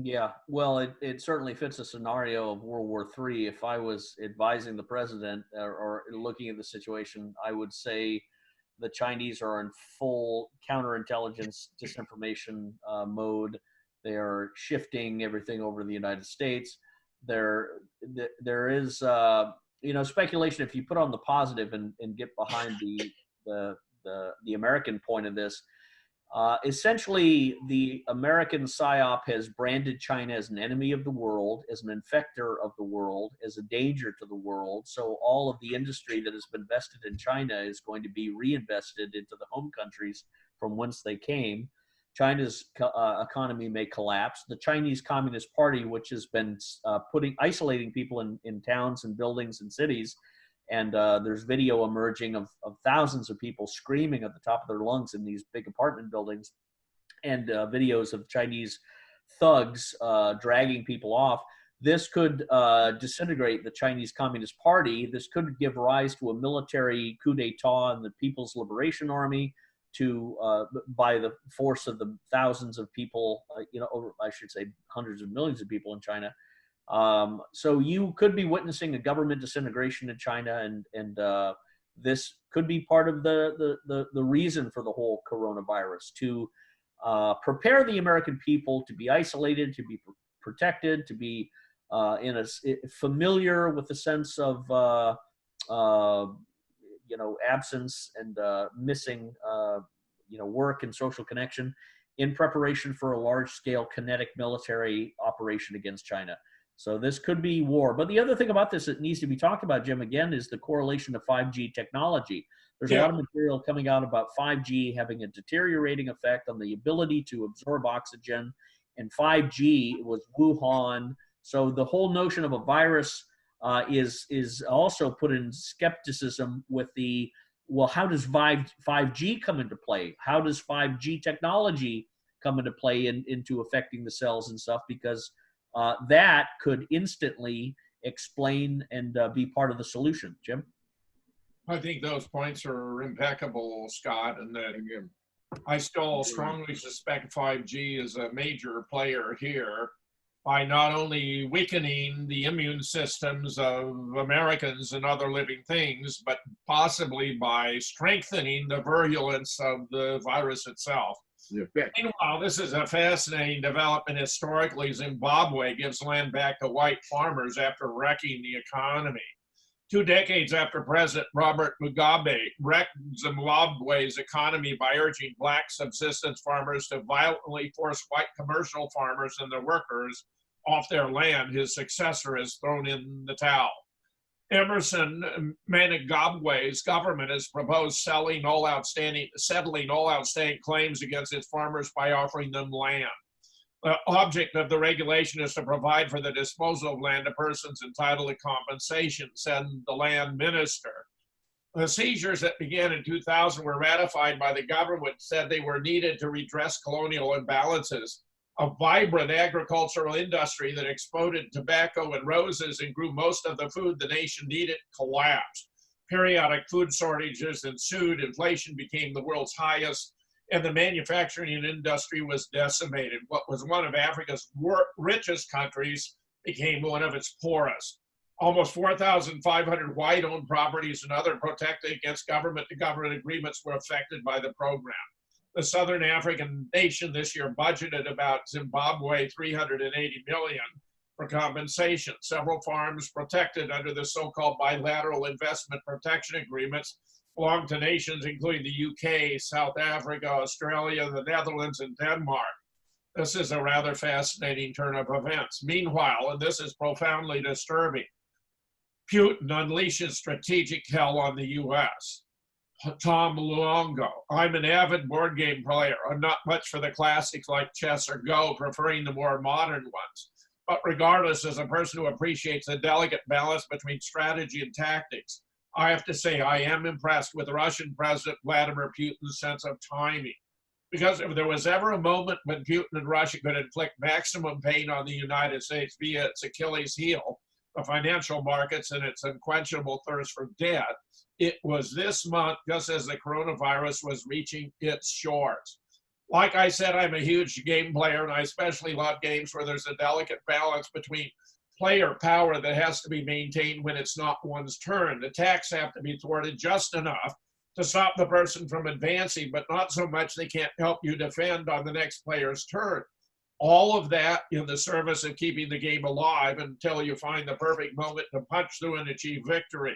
Yeah, well, it certainly fits a scenario of World War III. If I was advising the president or looking at the situation, I would say the Chinese are in full counterintelligence disinformation mode. They are shifting everything over to the United States. There is speculation. If you put on the positive and get behind the American point of this. Essentially, the American PSYOP has branded China as an enemy of the world, as an infector of the world, as a danger to the world. So all of the industry that has been vested in China is going to be reinvested into the home countries from whence they came. China's economy may collapse. The Chinese Communist Party, which has been isolating people in towns and buildings and cities, and there's video emerging of thousands of people screaming at the top of their lungs in these big apartment buildings, and videos of Chinese thugs dragging people off. This could disintegrate the Chinese Communist Party. This could give rise to a military coup d'etat in the People's Liberation Army by the force of the thousands of people, I should say hundreds of millions of people in China. So you could be witnessing a government disintegration in China, and this could be part of the reason for the whole coronavirus, to prepare the American people to be isolated, to be protected, to be familiar with the sense of absence and missing work and social connection in preparation for a large-scale kinetic military operation against China. So this could be war. But the other thing about this that needs to be talked about, Jim, again, is the correlation of 5G technology. There's a lot of material coming out about 5G having a deteriorating effect on the ability to absorb oxygen. And 5G was Wuhan. So the whole notion of a virus is also put in skepticism with how does 5G come into play? How does 5G technology come into play into affecting the cells and stuff? Because that could instantly explain and be part of the solution. Jim? I think those points are impeccable, Scott, and that I still strongly suspect 5G is a major player here by not only weakening the immune systems of Americans and other living things, but possibly by strengthening the virulence of the virus itself. Yeah. Meanwhile, this is a fascinating development. Historically, Zimbabwe gives land back to white farmers after wrecking the economy. 2 decades after President Robert Mugabe wrecked Zimbabwe's economy by urging black subsistence farmers to violently force white commercial farmers and their workers off their land, his successor has thrown in the towel. Emerson Mnangagwa's government has proposed settling all outstanding claims against its farmers by offering them land. The object of the regulation is to provide for the disposal of land to persons entitled to compensation, said the land minister. The seizures that began in 2000 were ratified by the government, said they were needed to redress colonial imbalances. A vibrant agricultural industry that exported tobacco and roses and grew most of the food the nation needed collapsed. Periodic food shortages ensued, inflation became the world's highest, and the manufacturing industry was decimated. What was one of Africa's richest countries became one of its poorest. Almost 4,500 white-owned properties and other protected against government-to-government agreements were affected by the program. The Southern African nation this year budgeted about Zimbabwe $380 million for compensation. Several farms protected under the so-called bilateral investment protection agreements belong to nations including the UK, South Africa, Australia, the Netherlands, and Denmark. This is a rather fascinating turn of events. Meanwhile, and this is profoundly disturbing, Putin unleashes strategic hell on the US. Tom Luongo: I'm an avid board game player. I'm not much for the classics like chess or Go, preferring the more modern ones. But regardless, as a person who appreciates the delicate balance between strategy and tactics, I have to say I am impressed with Russian President Vladimir Putin's sense of timing. Because if there was ever a moment when Putin and Russia could inflict maximum pain on the United States via its Achilles heel, the financial markets and its unquenchable thirst for debt, it was this month, just as the coronavirus was reaching its shores. Like I said, I'm a huge game player, and I especially love games where there's a delicate balance between player power that has to be maintained when it's not one's turn. Attacks have to be thwarted just enough to stop the person from advancing, but not so much they can't help you defend on the next player's turn. All of that in the service of keeping the game alive until you find the perfect moment to punch through and achieve victory.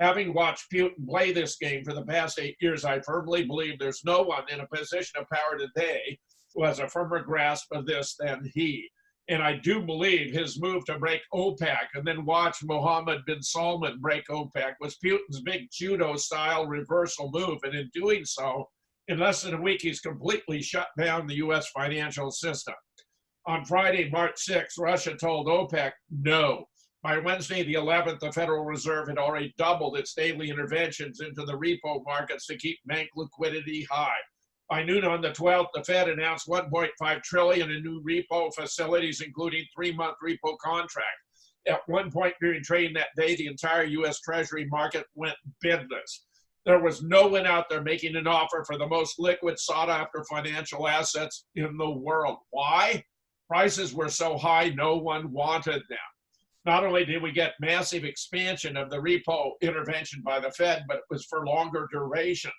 Having watched Putin play this game for the past 8 years, I firmly believe there's no one in a position of power today who has a firmer grasp of this than he. And I do believe his move to break OPEC and then watch Mohammed bin Salman break OPEC was Putin's big judo-style reversal move. And in doing so, in less than a week, he's completely shut down the U.S. financial system. On Friday, March 6th, Russia told OPEC no. By Wednesday, the 11th, the Federal Reserve had already doubled its daily interventions into the repo markets to keep bank liquidity high. By noon on the 12th, the Fed announced $1.5 trillion in new repo facilities, including 3-month repo contracts. At one point during trading that day, the entire U.S. Treasury market went bidless. There was no one out there making an offer for the most liquid, sought-after financial assets in the world. Why? Prices were so high, no one wanted them. Not only did we get massive expansion of the repo intervention by the Fed, but it was for longer duration.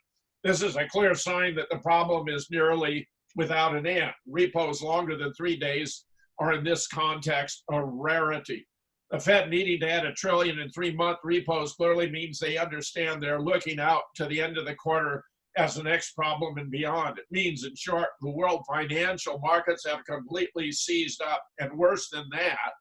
This is a clear sign that the problem is nearly without an end. Repos longer than 3 days are in this context a rarity. The Fed needing to add $1 trillion in 3-month repos clearly means they understand they're looking out to the end of the quarter as the next problem and beyond. It means, in short, the world financial markets have completely seized up, and worse than that,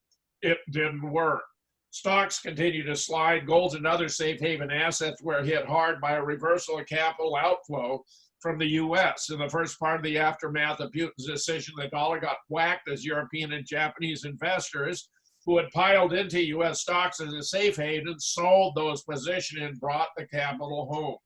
it didn't work. Stocks continue to slide. Gold and other safe haven assets were hit hard by a reversal of capital outflow from the U.S. In the first part of the aftermath of Putin's decision, the dollar got whacked as European and Japanese investors who had piled into U.S. stocks as a safe haven sold those positions and brought the capital home.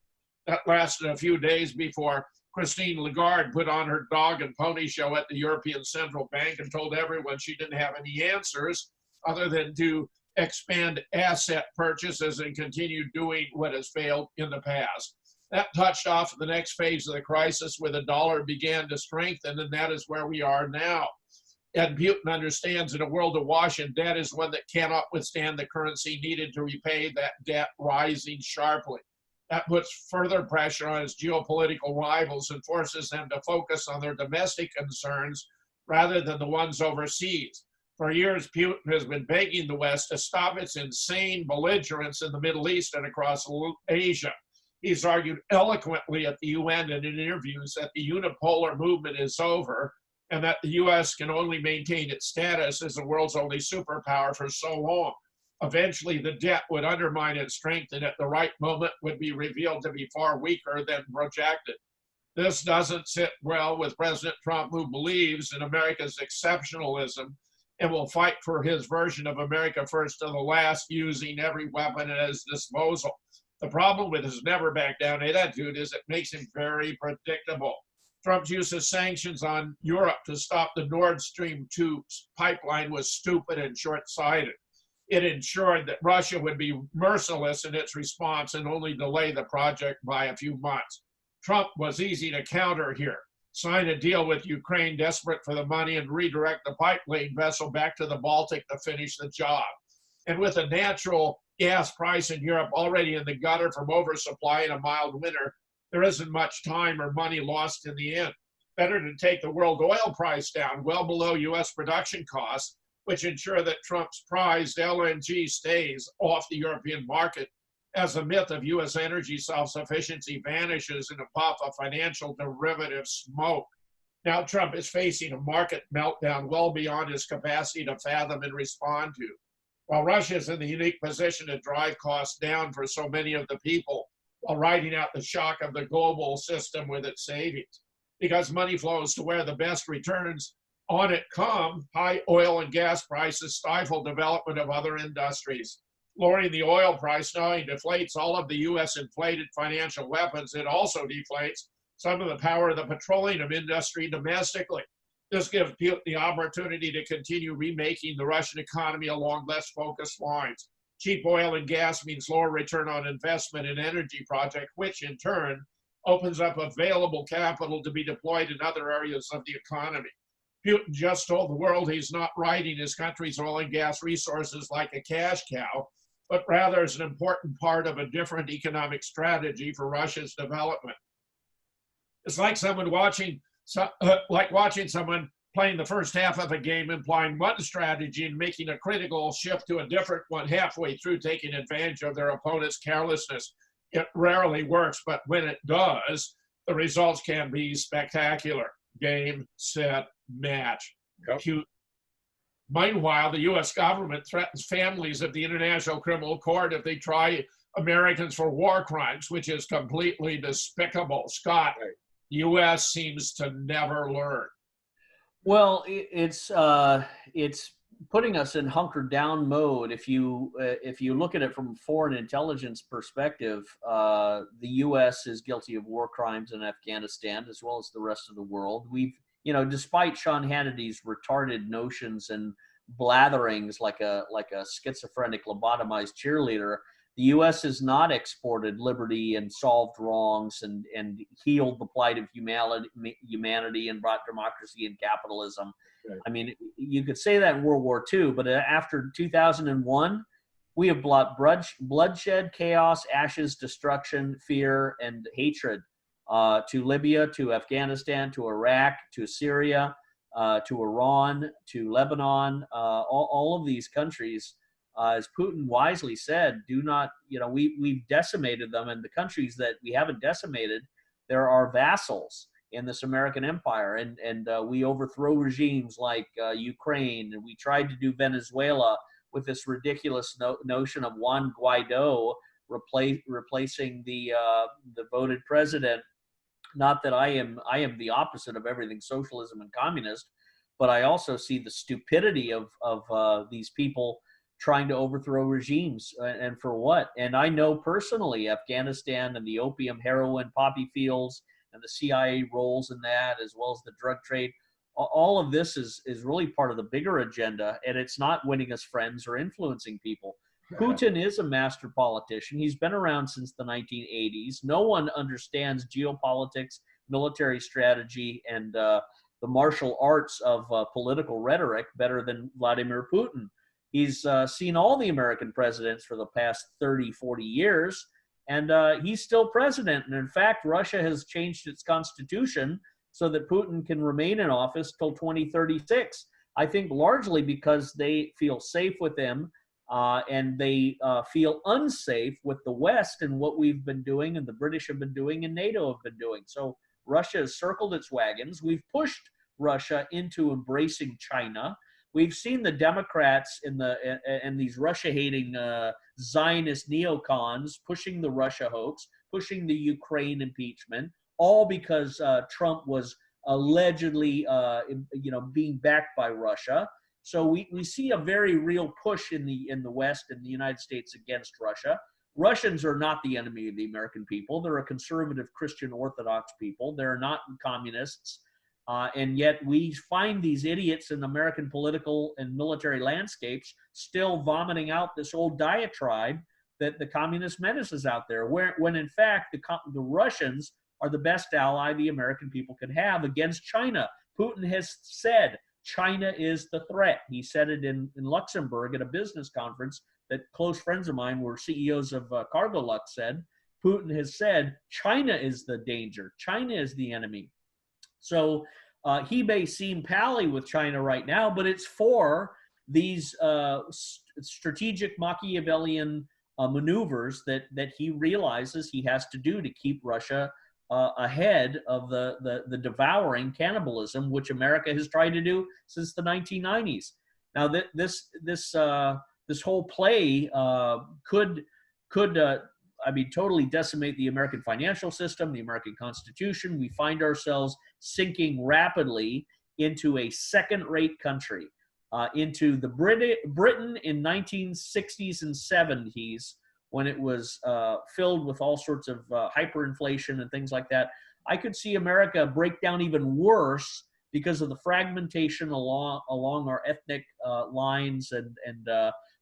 That lasted a few days before Christine Lagarde put on her dog and pony show at the European Central Bank and told everyone she didn't have any answers other than to expand asset purchases and continue doing what has failed in the past. That touched off the next phase of the crisis where the dollar began to strengthen, and that is where we are now. And Putin understands in a world awash in debt is one that cannot withstand the currency needed to repay that debt rising sharply. That puts further pressure on his geopolitical rivals and forces them to focus on their domestic concerns rather than the ones overseas. For years, Putin has been begging the West to stop its insane belligerence in the Middle East and across Asia. He's argued eloquently at the UN and in interviews that the unipolar movement is over and that the U.S. can only maintain its status as the world's only superpower for so long. Eventually, the debt would undermine its strength and at the right moment would be revealed to be far weaker than projected. This doesn't sit well with President Trump, who believes in America's exceptionalism and will fight for his version of America first to the last, using every weapon at his disposal. The problem with his never back down attitude is it makes him very predictable. Trump's use of sanctions on Europe to stop the Nord Stream 2 pipeline was stupid and short-sighted. It ensured that Russia would be merciless in its response and only delay the project by a few months. Trump was easy to counter here. Sign a deal with Ukraine, desperate for the money, and redirect the pipeline vessel back to the Baltic to finish the job. And with a natural gas price in Europe already in the gutter from oversupply and a mild winter, there isn't much time or money lost in the end. Better to take the world oil price down well below U.S. production costs, which ensure that Trump's prized LNG stays off the European market as the myth of U.S. energy self-sufficiency vanishes in a puff of financial derivative smoke. Now Trump is facing a market meltdown well beyond his capacity to fathom and respond to. While Russia is in the unique position to drive costs down for so many of the people while riding out the shock of the global system with its savings. Because money flows to where the best returns on it come, high oil and gas prices stifle development of other industries. Lowering the oil price not only deflates all of the U.S. inflated financial weapons, it also deflates some of the power of the petroleum industry domestically. This gives Putin the opportunity to continue remaking the Russian economy along less focused lines. Cheap oil and gas means lower return on investment in energy projects, which in turn opens up available capital to be deployed in other areas of the economy. Putin just told the world he's not riding his country's oil and gas resources like a cash cow, but rather as an important part of a different economic strategy for Russia's development. It's like watching someone playing the first half of a game, implying one strategy and making a critical shift to a different one halfway through, taking advantage of their opponent's carelessness. It rarely works, but when it does, the results can be spectacular. Game, set, match. Yep. Meanwhile, the U.S. government threatens families at the International Criminal Court if they try Americans for war crimes, which is completely despicable. Scott, the U.S. seems to never learn. Well, it's putting us in hunkered down mode. If you look at it from a foreign intelligence perspective, the U.S. is guilty of war crimes in Afghanistan as well as the rest of the world. We've, despite Sean Hannity's retarded notions and blatherings like a schizophrenic lobotomized cheerleader, the U.S. has not exported liberty and solved wrongs and healed the plight of humanity and brought democracy and capitalism. Right. I mean, you could say that in World War II, but after 2001, we have brought bloodshed, chaos, ashes, destruction, fear, and hatred to Libya, to Afghanistan, to Iraq, to Syria, to Iran, to Lebanon, all of these countries. As Putin wisely said, do not, we've decimated them, and the countries that we haven't decimated, there are vassals in this American empire, and we overthrow regimes like Ukraine, and we tried to do Venezuela with this ridiculous notion of Juan Guaido replacing the voted president. Not that I am the opposite of everything socialism and communist, but I also see the stupidity of these people trying to overthrow regimes, and for what? And I know personally Afghanistan and the opium, heroin, poppy fields, and the CIA roles in that, as well as the drug trade. All of this is really part of the bigger agenda, and it's not winning us friends or influencing people. Putin is a master politician. He's been around since the 1980s. No one understands geopolitics, military strategy, and the martial arts of political rhetoric better than Vladimir Putin. He's seen all the American presidents for the past 30, 40 years, and he's still president. And in fact, Russia has changed its constitution so that Putin can remain in office till 2036. I think largely because they feel safe with him, and they feel unsafe with the West and what we've been doing and the British have been doing and NATO have been doing. So Russia has circled its wagons. We've pushed Russia into embracing China. We've seen the Democrats and these Russia-hating Zionist neocons pushing the Russia hoax, pushing the Ukraine impeachment, all because Trump was allegedly, being backed by Russia. So we see a very real push in the West, in the United States, against Russia. Russians are not the enemy of the American people. They're a conservative Christian Orthodox people. They're not communists. And yet we find these idiots in American political and military landscapes still vomiting out this old diatribe that the communist menace is out there, when in fact the Russians are the best ally the American people could have against China. Putin has said China is the threat. He said it in Luxembourg at a business conference that close friends of mine were CEOs of Cargolux said. Putin has said China is the danger. China is the enemy. So he may seem pally with China right now, but it's for these strategic Machiavellian maneuvers that he realizes he has to do to keep Russia ahead of the devouring cannibalism which America has tried to do since the 1990s. Now this whole play could totally decimate the American financial system, the American Constitution. We find ourselves sinking rapidly into a second-rate country, into the Britain in 1960s and 70s, when it was filled with all sorts of hyperinflation and things like that. I could see America break down even worse because of the fragmentation along our ethnic lines, and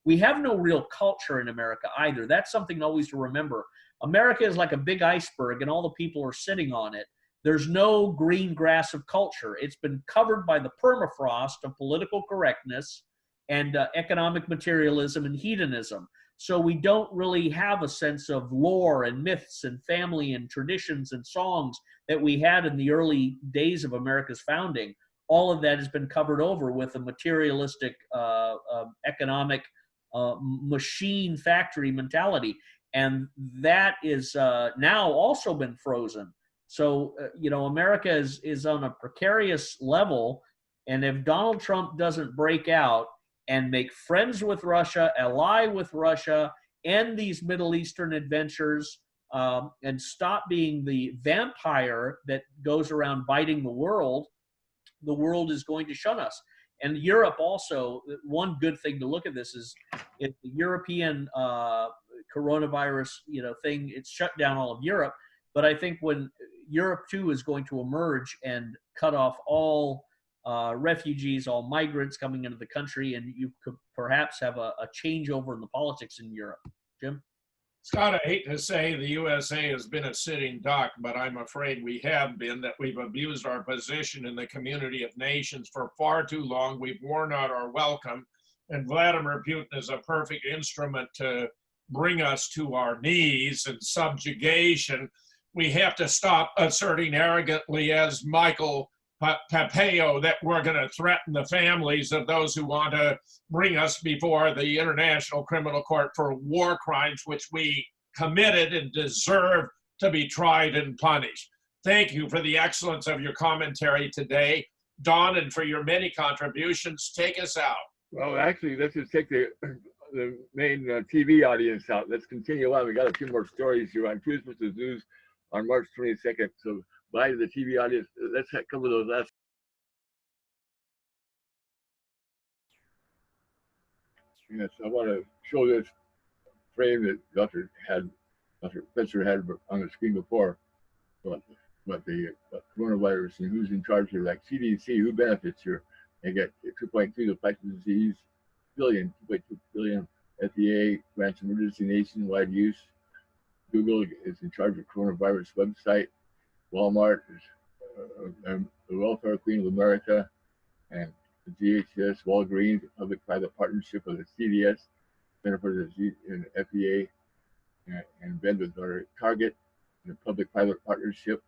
we have no real culture in America either. That's something always to remember. America is like a big iceberg, and all the people are sitting on it. There's no green grass of culture. It's been covered by the permafrost of political correctness and economic materialism and hedonism. So we don't really have a sense of lore and myths and family and traditions and songs that we had in the early days of America's founding. All of that has been covered over with a materialistic economic machine factory mentality. And that is now also been frozen. So, America is on a precarious level. And if Donald Trump doesn't break out and make friends with Russia, ally with Russia, end these Middle Eastern adventures, and stop being the vampire that goes around biting the world is going to shun us. And Europe also, one good thing to look at this is if the European coronavirus thing, it's shut down all of Europe. But I think when Europe too is going to emerge and cut off all refugees, all migrants coming into the country, and you could perhaps have a changeover in the politics in Europe. Jim? Scott, I hate to say the USA has been a sitting duck, but I'm afraid we have been, that we've abused our position in the community of nations for far too long. We've worn out our welcome, and Vladimir Putin is a perfect instrument to bring us to our knees and subjugation. We have to stop asserting arrogantly, as Michael Pompeo, that we're going to threaten the families of those who want to bring us before the International Criminal Court for war crimes, which we committed and deserve to be tried and punished. Thank you for the excellence of your commentary today, Don, and for your many contributions. Take us out. Well, actually, let's just take the main TV audience out. Let's continue on. We got a few more stories here on Truth versus News on March 22nd. So bye to the TV audience. Let's cover those last. Yes, I want to show this frame that Dr. Spencer had on the screen before about the coronavirus and who's in charge here, like CDC, who benefits here. They get 2.2 the infectious disease billion, 2.2 billion. FDA grants emergency nationwide use. Google is in charge of coronavirus website. Walmart is the Welfare Queen of America, and the DHS, Walgreens, a public-private partnership of the CDS, Center for Disease and FDA, and Ben with our Target, in a public-private partnership.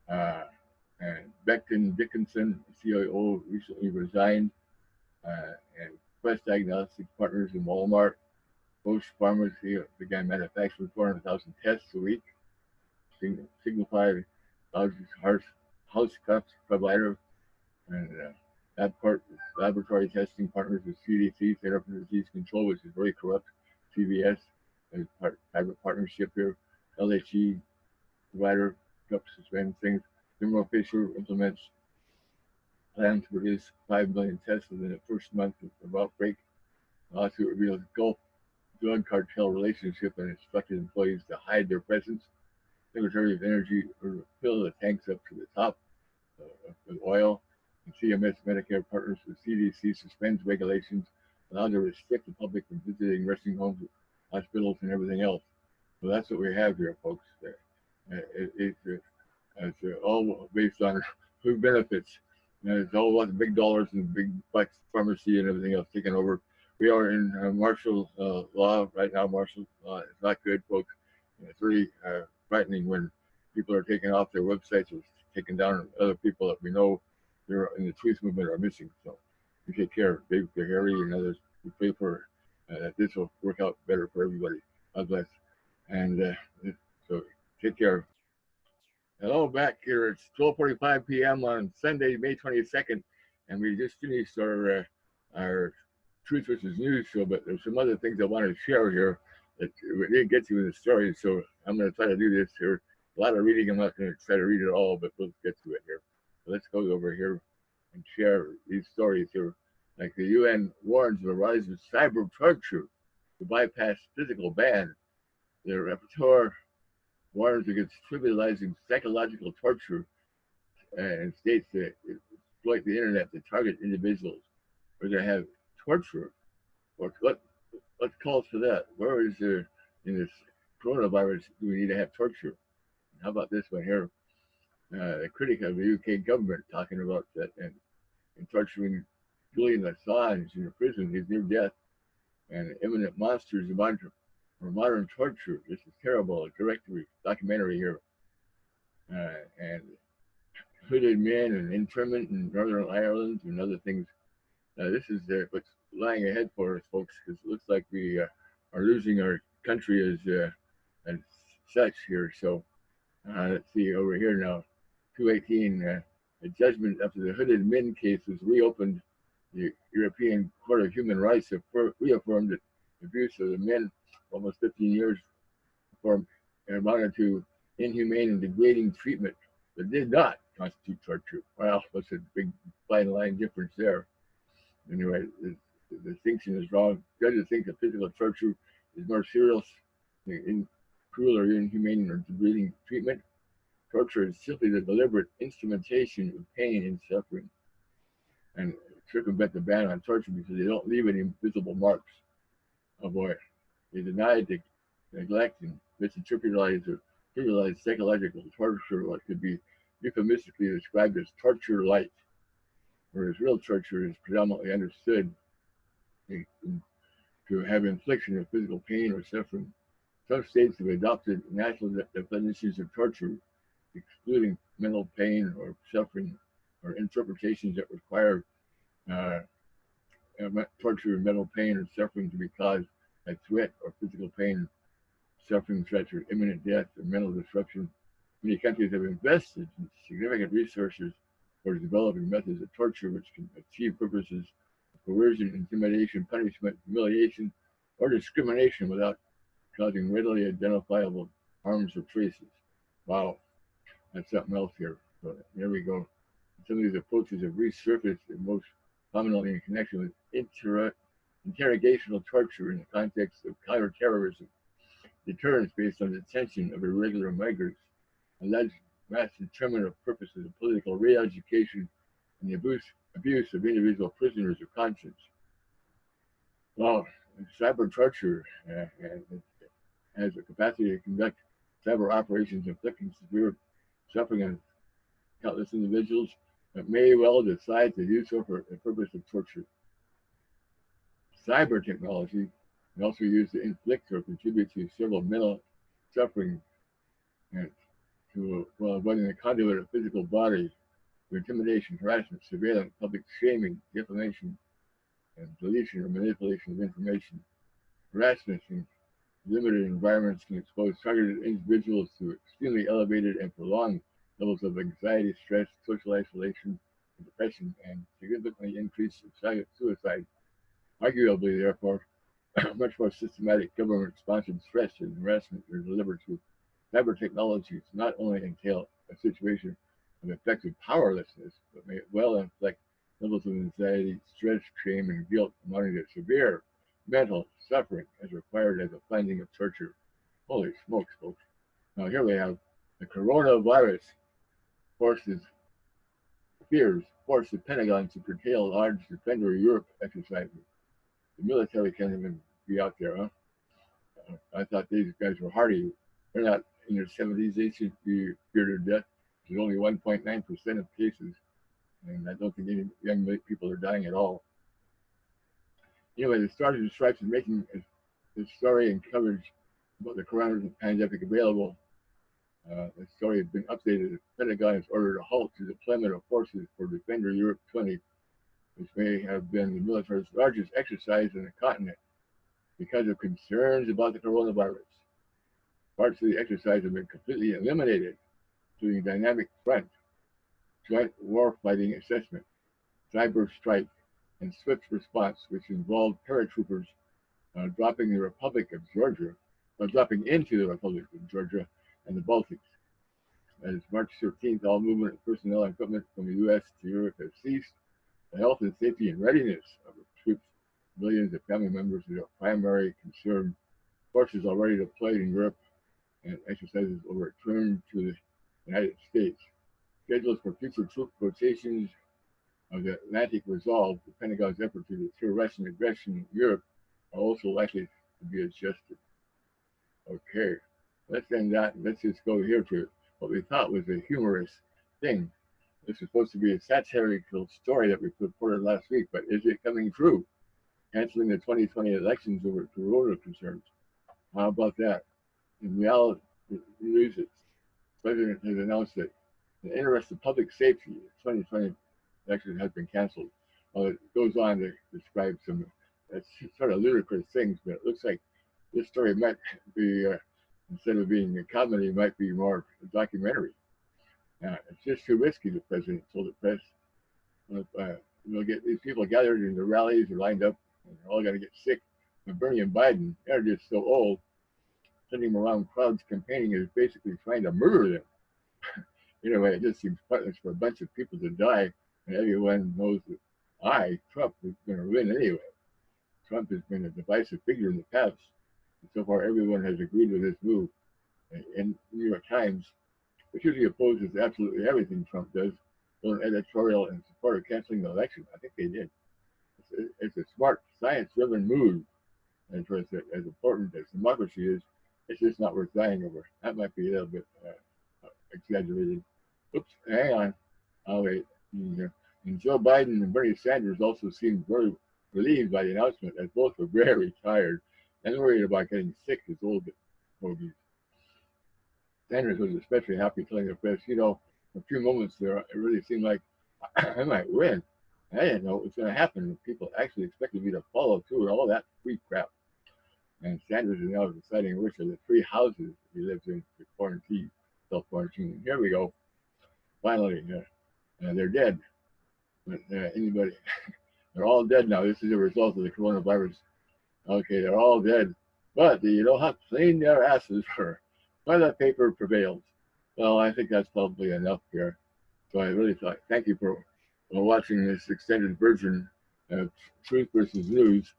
And Becton Dickinson, CIO, recently resigned, and Quest Diagnostic Partners in Walmart. Roche Pharmacy began manufacturing 400,000 tests a week. Signify, house cups provider, and LabCorp laboratory testing partners with CDC, Center for Disease Control, which is very corrupt. CVS, private partnership here. LHE provider, up, suspend things. Thermo Fisher implements plans to produce 5 million tests within the first month of outbreak. Lawsuit reveals Gulf drug cartel relationship and instructed employees to hide their presence. Secretary of Energy fill the tanks up to the top with oil. And CMS Medicare partners with CDC suspends regulations allowed to restrict the public from visiting nursing homes, hospitals, and everything else. So that's what we have here, folks. It's all based on who benefits. And it's all about the big dollars and big bucks, pharmacy and everything else taking over. We are in martial law right now. Martial law is not good, folks. And it's really frightening when people are taking off their websites or taking down other people that we know they're in the truth movement are missing. So we take care. Dave Harry and others. We pray for that this will work out better for everybody. God bless. And so take care. Hello, back here. It's 12:45 p.m. on Sunday, May 22nd, and we just finished our Truth versus News show. But there's some other things I want to share here that we didn't get to in the story. So I'm going to try to do this here. A lot of reading. I'm not going to try to read it all, but let's get to it here. So let's go over here and share these stories here. Like the UN warns of a rise of cyber torture to bypass physical ban. The rapporteur warns against trivializing psychological torture and states that exploit the internet to target individuals. We're going to have torture. What calls for that? Where is there in this coronavirus do we need to have torture? How about this one here? A critic of the UK government talking about that and torturing Julian Assange in a prison. He's near death. And imminent monsters of modern torture. This is terrible. A directory documentary here. And hooded men and internment in Northern Ireland and other things. This is what's lying ahead for us, folks, because it looks like we are losing our country as such here. So let's see over here now. 218, a judgment after the hooded men case was reopened. The European Court of Human Rights reaffirmed that abuse of the men almost 15 years amounted to inhumane and degrading treatment that did not constitute torture. Well, that's a big fine line difference there. Anyway, the distinction is wrong. Judges think that physical torture is more serious than cruel or inhumane or degrading treatment. Torture is simply the deliberate instrumentation of pain and suffering. And circumvent the ban on torture because they don't leave any visible marks. Oh boy. They denied, neglect, and misinterpretalized or trivialized psychological torture, what could be euphemistically described as torture light, whereas real torture is predominantly understood to have infliction of physical pain or suffering. Some states have adopted national definitions of torture, excluding mental pain or suffering, or interpretations that require torture and mental pain or suffering to be caused by threat or physical pain, suffering, threats, or imminent death or mental disruption. Many countries have invested in significant resources for developing methods of torture which can achieve purposes of coercion, intimidation, punishment, humiliation, or discrimination without causing readily identifiable harms or traces. Wow, that's something else here. So there we go. Some of these approaches have resurfaced and most prominently in connection with interrogational torture in the context of counterterrorism, deterrence based on the detention of irregular migrants, alleged mass internment of purposes of political re-education, and the abuse of individual prisoners of conscience. Well, cyber torture has the capacity to conduct cyber operations inflicting severe suffering on countless individuals that may well decide to do so for the purpose of torture. Cyber technology can also used to inflict or contribute to several mental suffering and to avoiding the conduit of physical body, for intimidation, harassment, surveillance, public shaming, defamation, and deletion or manipulation of information. Harassment in limited environments can expose targeted individuals to extremely elevated and prolonged levels of anxiety, stress, social isolation, and depression, and significantly increase suicide. Arguably, therefore, much more systematic government-sponsored stress and harassment are delivered through cyber technologies not only entail a situation of effective powerlessness, but may well inflict levels of anxiety, stress, shame, and guilt amounting to severe mental suffering as required as a finding of torture. Holy smokes, folks. Now here we have the coronavirus forces forced the Pentagon to curtail large Defender Europe exercises. The military can't even be out there, huh? I thought these guys were hardy. They're not in their 70s. They should be feared to death. There's only 1.9% of cases, and I don't think any young people are dying at all. Anyway, the Sergeant Stripes is making this story and coverage about the coronavirus pandemic available. The story has been updated. The Pentagon has ordered a halt to deployment of forces for Defender Europe 20, which may have been the military's largest exercise on the continent because of concerns about the coronavirus. Parts of the exercise have been completely eliminated, including dynamic front, joint warfighting assessment, cyber strike, and swift response, which involved paratroopers dropping into the Republic of Georgia and the Baltics. As March 13th, all movement of personnel and equipment from the U.S. to Europe has ceased. The health and safety and readiness of the troops, millions of family members are a primary concern. Forces already deployed in Europe and exercises will return to the United States. Schedules for future troop rotations of the Atlantic resolve the Pentagon's effort to deter Russian aggression in Europe are also likely to be adjusted. Okay, let's end that and let's just go here to what we thought was a humorous thing. This is supposed to be a satirical story that we reported last week, but is it coming true? Canceling the 2020 elections over corona concerns. How about that? In reality, news, the president has announced that in the interest of public safety, the 2020 election has been canceled. Well, it goes on to describe some sort of ludicrous things, but it looks like this story might be, instead of being a comedy, might be more a documentary. It's just too risky, the president told the press. We'll get these people gathered in the rallies or lined up, and they're all going to get sick. And Bernie and Biden, they're just so old. Sending them around crowds campaigning is basically trying to murder them. Anyway, it just seems pointless for a bunch of people to die, and everyone knows that Trump, is going to win anyway. Trump has been a divisive figure in the past. And so far, everyone has agreed with this move. And New York Times, which usually opposes absolutely everything Trump does, wrote an editorial in support of canceling the election. I think they did. It's a smart, science-driven move. And for us, as important as democracy is, it's just not worth dying over. That might be a little bit exaggerated. Oops, hang on. I'll wait. And Joe Biden and Bernie Sanders also seemed very relieved by the announcement, as both were very tired and worried about getting sick as old fogies. Sanders was especially happy, telling the press, a few moments there, it really seemed like I might win. I didn't know what was going to happen. People actually expected me to follow through and all that free crap. And Sanders is now deciding which of the 3 houses he lives in to self-quarantine. And here we go. Finally, they're dead. But they're all dead now. This is a result of the coronavirus. Okay, they're all dead. But you don't have to clean their asses for toilet paper prevails. Well, I think that's probably enough here. So I really thank you for watching this extended version of Truth versus News.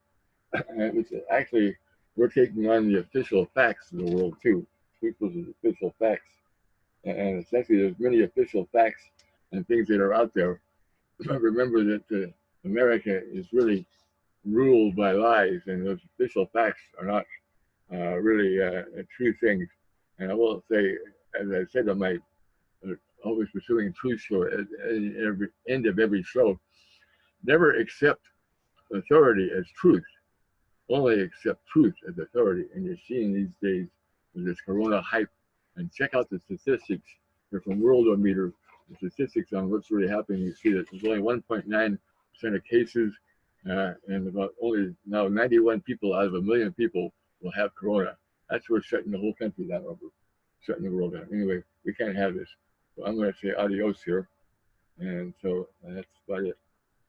Which actually, we're taking on the official facts of the world too. Truth versus official facts. And essentially, there's many official facts and things that are out there. Remember that America is really ruled by lies, and those official facts are not really true things. And I will say, as I said on my always pursuing truth show at every end of every show, never accept authority as truth. Only accept truth as authority. And you're seeing these days with this corona hype. And check out the statistics. They're from Worldometer. The statistics on what's really happening. You see that there's only 1.9% of cases, and about only now 91 people out of 1 million people will have corona. That's what's shutting the whole country down over, shutting the world down. Anyway, we can't have this. So I'm going to say adios here. And so that's about it.